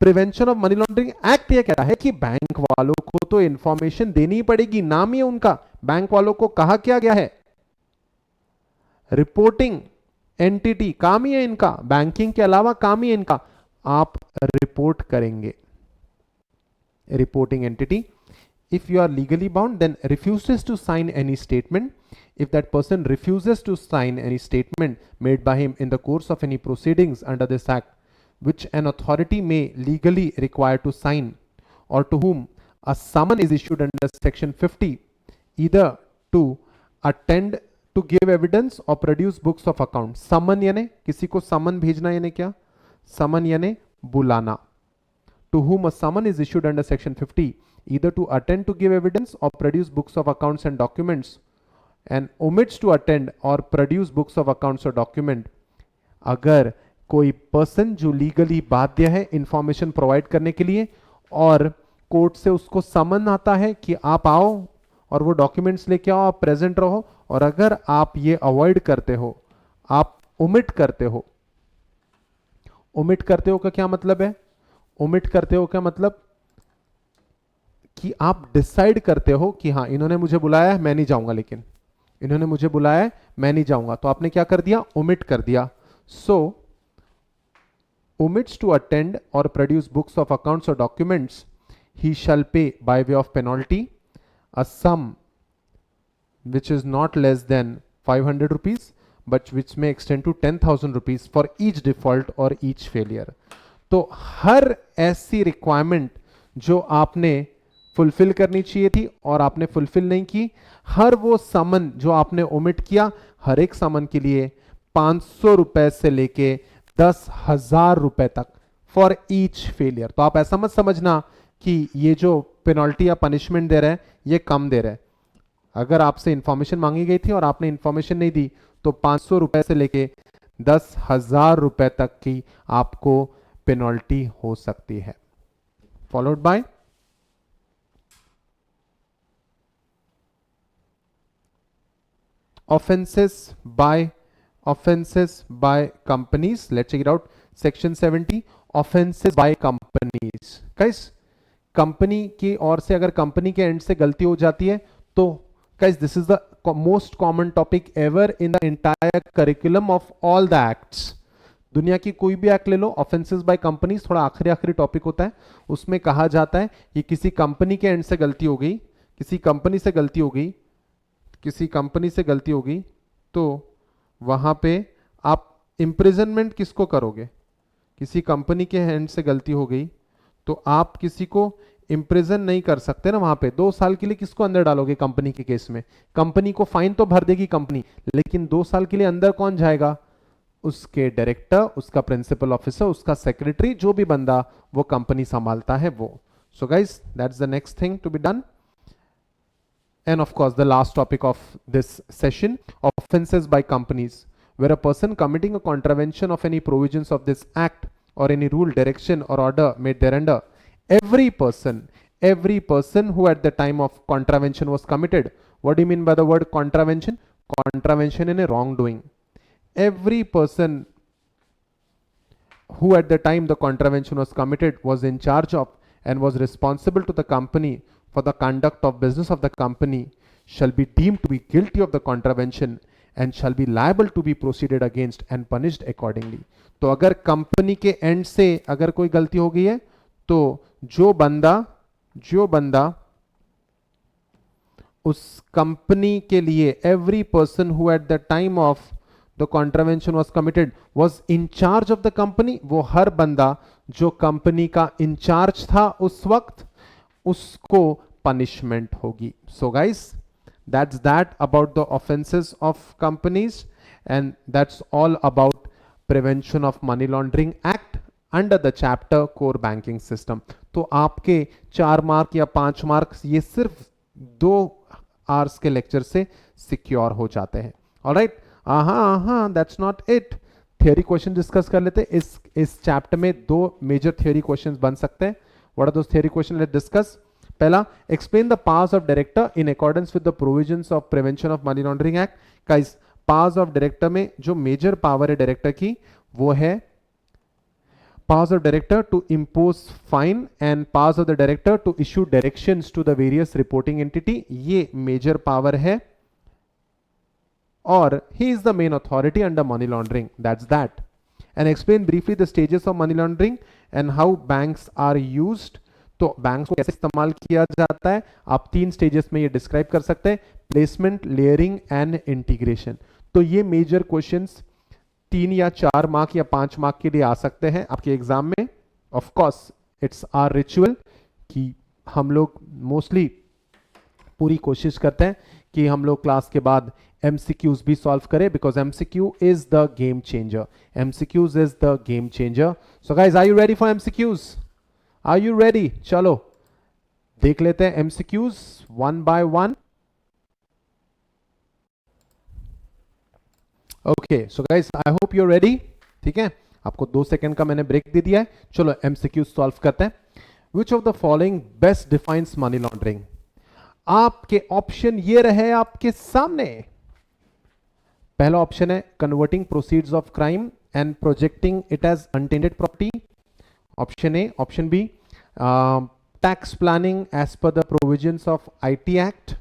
prevention of money laundering act यह कहता है कि बैंक वालों को तो इंफॉर्मेशन देनी ही पड़ेगी. नाम ही उनका, बैंक वालों को कहा क्या गया है, रिपोर्टिंग एंटिटी, काम ही है इनका, बैंकिंग के अलावा काम ही है इनका, आप रिपोर्ट करेंगे. Reporting entity. If you are legally bound, then refuses to sign any statement. If that person refuses to sign any statement made by him in the course of any proceedings under this act, which an authority may legally require to sign, or to whom a summon is issued under section 50, either to attend to give evidence or produce books of account. Summon यानी किसी को summon भेजना, यानी क्या? Summon यानी बुलाना. To whom a summon is issued under section 50, either to attend to give evidence or produce books of accounts and documents, and omits to attend or produce books of accounts or document. अगर कोई पर्सन जो लीगली बाध्य है इंफॉर्मेशन प्रोवाइड करने के लिए और कोर्ट से उसको समन आता है कि आप आओ और वो डॉक्यूमेंट्स लेके आओ, आप प्रेजेंट रहो, और अगर आप ये अवॉइड करते हो, आप ओमिट करते हो. ओमिट करते हो का क्या मतलब है? ओमिट करते हो क्या मतलब कि आप डिसाइड करते हो कि हाँ इन्होंने मुझे बुलाया है, मैं नहीं जाऊंगा, लेकिन इन्होंने मुझे बुलाया है, मैं नहीं जाऊंगा, तो आपने क्या कर दिया? ओमिट कर दिया. सो omits to attend or produce books of accounts or documents, he shall pay by way of penalty a sum which is not less than 500 rupees but which may extend to 10,000 rupees for each default or each failure. तो हर ऐसी रिक्वायरमेंट जो आपने फुलफिल करनी चाहिए थी और आपने फुलफिल नहीं की, हर वो समन जो आपने ओमिट किया, हर एक समन के लिए 500 रुपए से लेके 10,000 रुपए तक फॉर ईच फेलियर. तो आप ऐसा मत समझना कि ये जो पेनल्टी या पनिशमेंट दे रहे हैं ये कम दे रहे हैं. अगर आपसे इंफॉर्मेशन मांगी गई थी और आपने इंफॉर्मेशन नहीं दी तो 500 रुपए से लेके 10,000 रुपए तक की आपको पेनल्टी हो सकती है. Followed by offenses by companies. Let's check it out. Section 70, offenses by companies. Guys, company की ओर से अगर कंपनी के एंड से गलती हो जाती है तो guys, this is the most common topic ever in the entire curriculum of all the acts. दुनिया की कोई भी एक्ट ले लो, ऑफेंसेस बाय कंपनीज थोड़ा आखिरी टॉपिक होता है. उसमें कहा जाता है कि किसी कंपनी के एंड से गलती हो गई, किसी कंपनी से गलती हो गई, किसी कंपनी से गलती होगी तो वहां पे आप इम्प्रिजनमेंट किसको करोगे? किसी कंपनी के हैंड से गलती हो गई तो आप किसी को इम्प्रिजन नहीं कर सकते ना, वहां पे 2 साल के लिए किसको अंदर डालोगे? कंपनी के केस में कंपनी को फाइन तो भर देगी कंपनी, लेकिन 2 साल के लिए अंदर कौन जाएगा? उसके डायरेक्टर, उसका प्रिंसिपल ऑफिसर, उसका सेक्रेटरी, जो भी बंदा वो कंपनी संभालता है वो. So guys, that's the next thing to be done. And of course, the last topic of this session, offenses by companies, where a person committing a contravention of any provisions of this act or any rule, direction or order made thereunder, every person who at the time of contravention was committed. What do you mean by the word contravention? Contravention in a wrongdoing. Every person who at the time the contravention was committed was in charge of and was responsible to the company for the conduct of business of the company shall be deemed to be guilty of the contravention and shall be liable to be proceeded against and punished accordingly. तो अगर कंपनी के एंड से अगर कोई गलती हो गई है तो जो बंदा उस कंपनी के लिए, every person who at the time of the contravention was committed was in charge of the company, वो हर बंदा जो कंपनी का इंचार्ज था उस वक्त, उसको पनिशमेंट होगी. So guys, that's that about the offenses of companies, and that's all about prevention of money laundering act under the chapter core banking system. तो आपके 4 मार्क या 5 मार्क्स ये सिर्फ 2 आवर्स के लेक्चर से सिक्योर हो जाते हैं. Alright, that's not it. Theory question discuss कर लेते हैं. इस चैप्टर में 2 मेजर थियोरी क्वेश्चंस बन सकते हैं. What are those theory question? Let's discuss. पहला, explain the powers of director in accordance with the provisions of prevention of money laundering act. Guys, powers of director में जो मेजर पावर है डायरेक्टर की वो है powers of director to impose fine and powers of the director to issue directions to the various reporting entity. ये major power है और he is the main authority under money laundering. That's that. And explain briefly the stages of money laundering and how banks are used. तो बैंक्स को कैसे इस्तेमाल किया जाता है आप 3 स्टेजेस में ये डिस्क्राइब कर सकते हैं: प्लेसमेंट, लेयरिंग एंड इंटीग्रेशन. तो ये मेजर क्वेश्चंस 3 या 4 मार्क या 5 मार्क के लिए आ सकते हैं आपके एग्जाम में. Of course it's our ritual कि हम लोग मोस्टली पूरी कोशिश करते हैं कि हम लोग क्लास के बाद MCQs भी सॉल्व करें, because MCQ is the game changer. MCQs is the game changer. So guys, are you ready for MCQs? Are you ready? चलो देख लेते हैं MCQs one by one. Okay, so guys, I hope you are ready. ठीक है, आपको 2 सेकंड का मैंने ब्रेक दे दिया है. चलो MCQ सॉल्व करते हैं. Which of the following best defines money laundering? आपके ऑप्शन ये रहे आपके सामने. पहला ऑप्शन है converting proceeds of crime and projecting it as untainted property. Option A. Option B, tax planning as per the provisions of IT act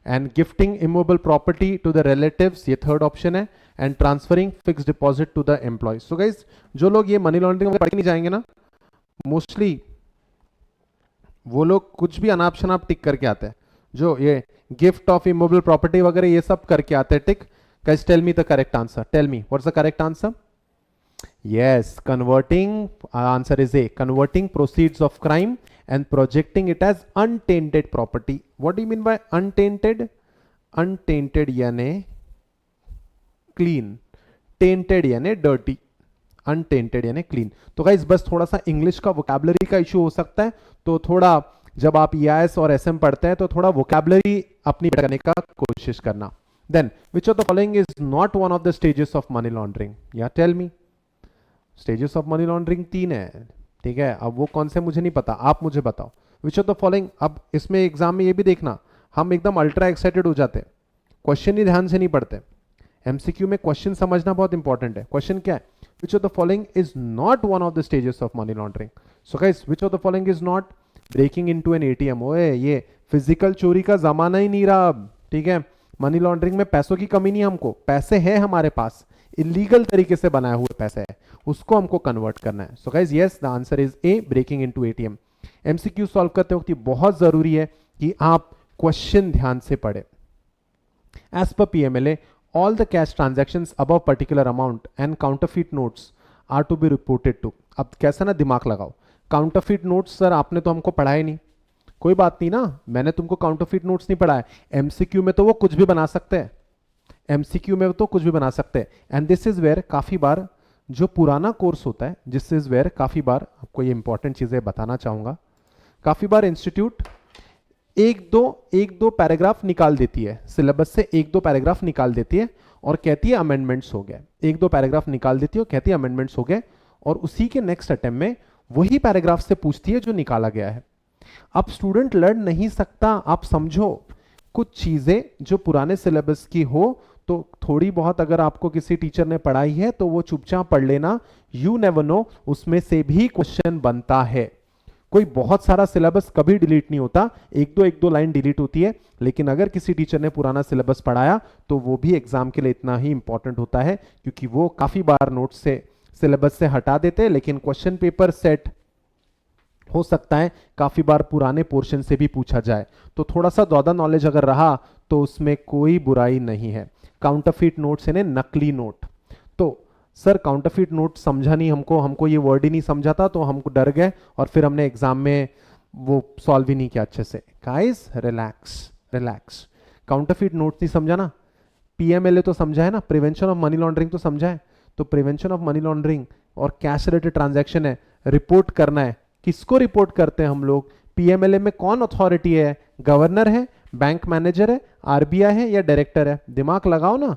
and gifting immovable property to the relatives, ये थर्ड ऑप्शन है. And transferring fix deposit to the employ. So guys, जो लोग ये मनी लॉन्ड्रिंग में पढ़ के नहीं जाएंगे ना, मोस्टली वो लोग कुछ भी अनाप शनाप टिक करके आते हैं. जो ये गिफ्ट ऑफ इमूवेबल प्रॉपर्टी वगैरह ये सब करके आते हैं tick. Guys, tell me the correct answer. Tell me what's the correct answer? Yes, converting, answer is A, converting proceeds of crime and projecting it as untainted property. What do you mean by untainted? Untainted यानी clean, tainted यानी dirty, untainted यानी clean. तो गाइस, बस थोड़ा सा इंग्लिश का वोकैबुलरी का इशू हो सकता है, तो थोड़ा जब आप EIS और SM पढ़ते हैं तो थोड़ा वोकैबुलरी अपनी करने का कोशिश करना. Then, which of the following is not one of the stages of money laundering? Yeah, tell me. Stages of money laundering 3 है. ठीक है, अब वो कौन से मुझे नहीं पता, आप मुझे बताओ. विच ऑफ द फॉलोइंग? अब इसमें एग्जाम में ये भी देखना, हम एकदम अल्ट्रा एक्साइटेड हो जाते हैं, क्वेश्चन ही ध्यान से नहीं पढ़ते. MCQ में क्वेश्चन समझना बहुत इंपॉर्टेंट है. क्वेश्चन क्या है? Which of the following is not one of the stages of money laundering? So guys, which of the following is not? Breaking into an ATM. ओए, ये फिजिकल चोरी का जमाना ही नहीं रहा अब. ठीक है, मनी लॉन्ड्रिंग में पैसों की कमी नहीं है. हमको पैसे है हमारे पास, इलीगल तरीके से बनाए हुए पैसे है, उसको हमको कन्वर्ट करना है. So guys, yes, the answer is A, breaking into ATM. MCQ solve करते वक्त ये बहुत जरूरी है कि आप क्वेश्चन ध्यान से पढ़े. एज पर PMLA all the cash transactions above particular amount and counterfeit notes are to be reported to. अब कैसा ना दिमाग लगाओ, काउंटरफीट नोट्स सर आपने तो हमको पढ़ाया नहीं, कोई बात नहीं ना, मैंने तुमको काउंटरफीट नोट्स नहीं पढ़ाया, एमसीक्यू में तो वो कुछ भी बना सकते हैं, एमसीक्यू में तो कुछ भी बना सकते हैं। एंड दिस इज वेयर काफी बार जो पुराना कोर्स होता है, दिस इज वेयर काफी बार आपको ये इंपॉर्टेंट चीजें बताना चाहूंगा, काफी बार इंस्टीट्यूट एक दो पैराग्राफ निकाल देती है सिलेबस से, एक दो पैराग्राफ निकाल देती है और कहती है अमेंडमेंट्स हो गए, एक दो पैराग्राफ निकाल देती है और कहती है अमेंडमेंट्स हो गए, और उसी के नेक्स्ट अटेम्प्ट में वही पैराग्राफ से पूछती है जो निकाला गया है। अब स्टूडेंट लर्न नहीं सकता, आप समझो कुछ चीजें जो पुराने सिलेबस की हो तो थोड़ी बहुत अगर आपको किसी टीचर ने पढ़ाई है तो वो चुपचाप पढ़ लेना, यू नेवर नो उसमें से भी क्वेश्चन बनता है। कोई बहुत सारा सिलेबस कभी डिलीट नहीं होता, एक दो लाइन डिलीट होती है, लेकिन अगर किसी टीचर ने पुराना सिलेबस पढ़ाया तो वो भी एग्जाम के लिए इतना ही इंपॉर्टेंट होता है, क्योंकि वो काफी बार नोट से सिलेबस से हटा देते हैं, लेकिन क्वेश्चन पेपर सेट हो सकता है काफी बार पुराने पोर्शन से भी पूछा जाए, तो थोड़ा सा ज्यादा नॉलेज अगर रहा तो उसमें कोई बुराई नहीं है। काउंटरफीट नोट्स यानी नकली नोट, तो सर काउंटरफीट नोट समझा नहीं, हमको ये वर्ड ही नहीं समझा था तो हमको डर गए और फिर हमने एग्जाम में वो सॉल्व ही नहीं किया अच्छे से। गाइस रिलैक्स, काउंटरफीट नोट्स नहीं समझा ना, पीएमएलए तो समझा है ना, प्रिवेंशन ऑफ मनी लॉन्ड्रिंग तो समझा है, तो प्रिवेंशन ऑफ मनी लॉन्ड्रिंग और कैश रिलेटेड ट्रांजैक्शन है, रिपोर्ट करना है, किसको रिपोर्ट करते हैं हम लोग, पीएमएलए में कौन अथॉरिटी है, गवर्नर है, बैंक मैनेजर है, आरबीआई है या डायरेक्टर है, दिमाग लगाओ ना।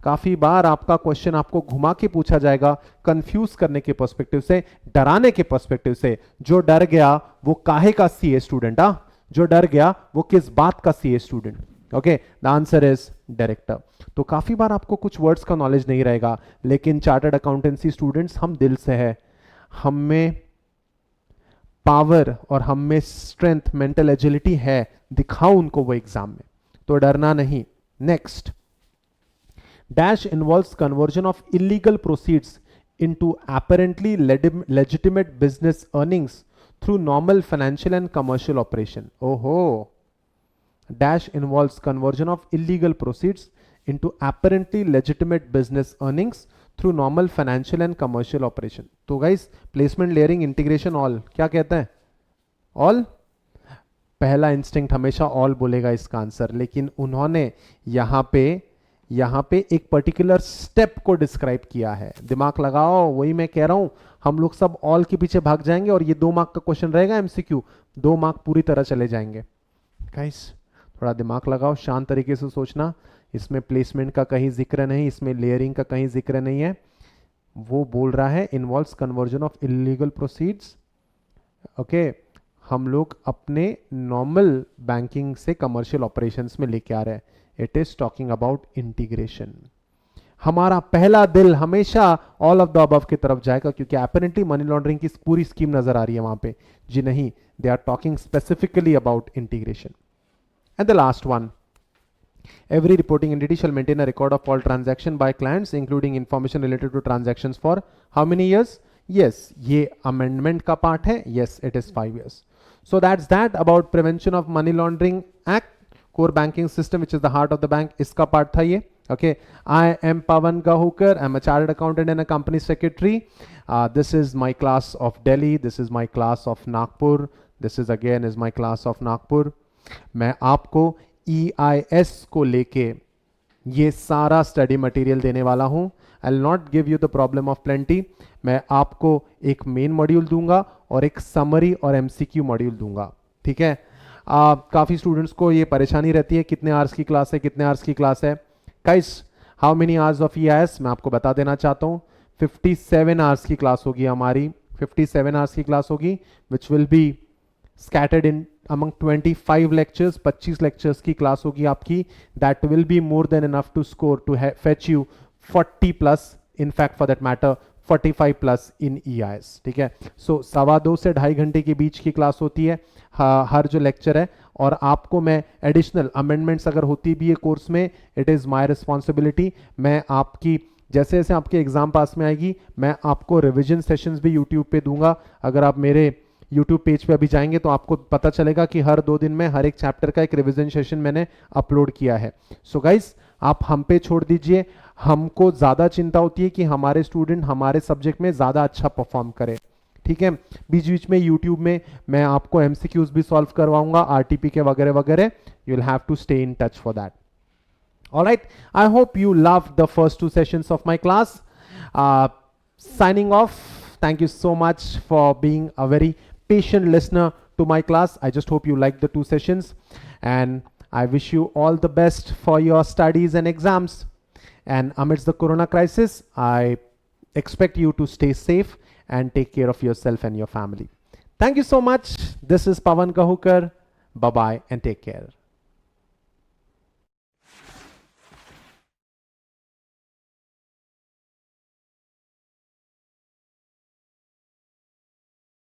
काफी बार आपका क्वेश्चन आपको घुमा के पूछा जाएगा, कंफ्यूज करने के पर्सपेक्टिव से, डराने के पर्सपेक्टिव से। जो डर गया वो काहे का सीए स्टूडेंट, जो डर गया वो किस बात का CA student, okay, the answer is director. तो काफी बार आपको कुछ वर्ड्स का नॉलेज नहीं रहेगा, लेकिन चार्टर्ड अकाउंटेंसी स्टूडेंट्स हम दिल से है, हम में पावर और हम में स्ट्रेंथ, मेंटल एजिलिटी है, दिखाओ उनको वो एग्जाम में, तो डरना नहीं। Next, dash involves conversion of illegal proceeds into apparently legitimate business earnings through normal financial and commercial operation. ओहो, dash involves conversion of illegal proceeds into apparently legitimate business earnings through normal financial and commercial operation. तो guys placement layering integration all क्या कहता है, ऑल, पहला इंस्टिंक्ट हमेशा ऑल बोलेगा इसका आंसर, लेकिन उन्होंने यहां पे एक पर्टिकुलर स्टेप को डिस्क्राइब किया है, दिमाग लगाओ, वही मैं कह रहा हूं, हम लोग सब ऑल के पीछे भाग जाएंगे और ये 2 मार्क का क्वेश्चन रहेगा एमसीक्यू, 2 मार्क पूरी तरह चले जाएंगे। गाइस थोड़ा दिमाग लगाओ, शांत तरीके से सोचना, इसमें प्लेसमेंट का कहीं जिक्र नहीं, इसमें लेयरिंग का कहीं जिक्र नहीं है, वो बोल रहा है involves conversion of illegal proceeds, okay, हम लोग अपने नॉर्मल बैंकिंग से कमर्शियल ऑपरेशंस में लेके आ रहे हैं, it is talking about integration. हमारा पहला दिल हमेशा ऑल ऑफ द अबव की तरफ जाएगा, क्योंकि अपैरेंटली मनी लॉन्ड्रिंग की पूरी स्कीम नजर आ रही है वहां पे, जी नहीं, they are talking specifically about integration. And the last one, every reporting entity shall maintain a record of all transaction by clients including information related to transactions for how many years? Yes, ये amendment का part है, yes it is 5 years. So that's that about prevention of money laundering act, core banking system which is the heart of the bank, इसका part था ये, okay. I am Pawan Gahukar, I'm a chartered accountant and a company secretary. This is my class of Delhi, this is my class of Nagpur, this is again is my class of Nagpur. मैं आपको EIS को लेके ये सारा स्टडी मटेरियल देने वाला हूं। I will not give you the problem of plenty, मैं आपको एक मेन मॉड्यूल दूंगा और एक समरी और MCQ मॉड्यूल दूंगा, ठीक है। काफी स्टूडेंट्स को ये परेशानी रहती है कितने आवर्स की क्लास है, कितने आवर्स की क्लास है। Guys how many hours of EIS, मैं आपको बता देना चाहता हूँ, 57 आवर्स की क्लास होगी हमारी, 57 आवर्स की क्लास होगी विच will B scattered in among 25 lectures, 25 lectures की क्लास होगी आपकी, that will be more than enough to score to fetch you 40 plus, in fact for that matter 45 plus in EIS, ठीक है। सो 2.25 से 2.5 घंटे के बीच की क्लास होती है हर जो लेक्चर है, और आपको मैं एडिशनल अमेंडमेंट्स अगर होती भी है कोर्स में, इट इज़ माई रिस्पॉन्सिबिलिटी, मैं आपकी जैसे जैसे आपके एग्जाम पास में आएगी मैं आपको रिविजन सेशंस भी यूट्यूब पे दूंगा। अगर आप मेरे यूट्यूब पेज पे अभी जाएंगे तो आपको पता चलेगा कि हर 2 दिन में हर एक चैप्टर का एक रिवीजन सेशन मैंने अपलोड किया है। सो गाइस आप हम पे छोड़ दीजिए। हमको ज़्यादा चिंता होती है कि हमारे स्टूडेंट हमारे सब्जेक्ट में ज़्यादा अच्छा परफॉर्म करे, ठीक है। बीच बीच में यूट्यूब में मैं आपको एमसीक्यूज भी सॉल्व करवाऊंगा, आरटीपी के वगैरह वगैरह। You will have to stay in touch for that. Alright, I hope you loved the first two sessions of my class. Signing off, thank you so much for being a very patient listener to my class. I just hope you liked the two sessions, and I wish you all the best for your studies and exams. And amidst the corona crisis, I expect you to stay safe and take care of yourself and your family. Thank you so much. This is Pawan Kahukar. Bye bye and take care.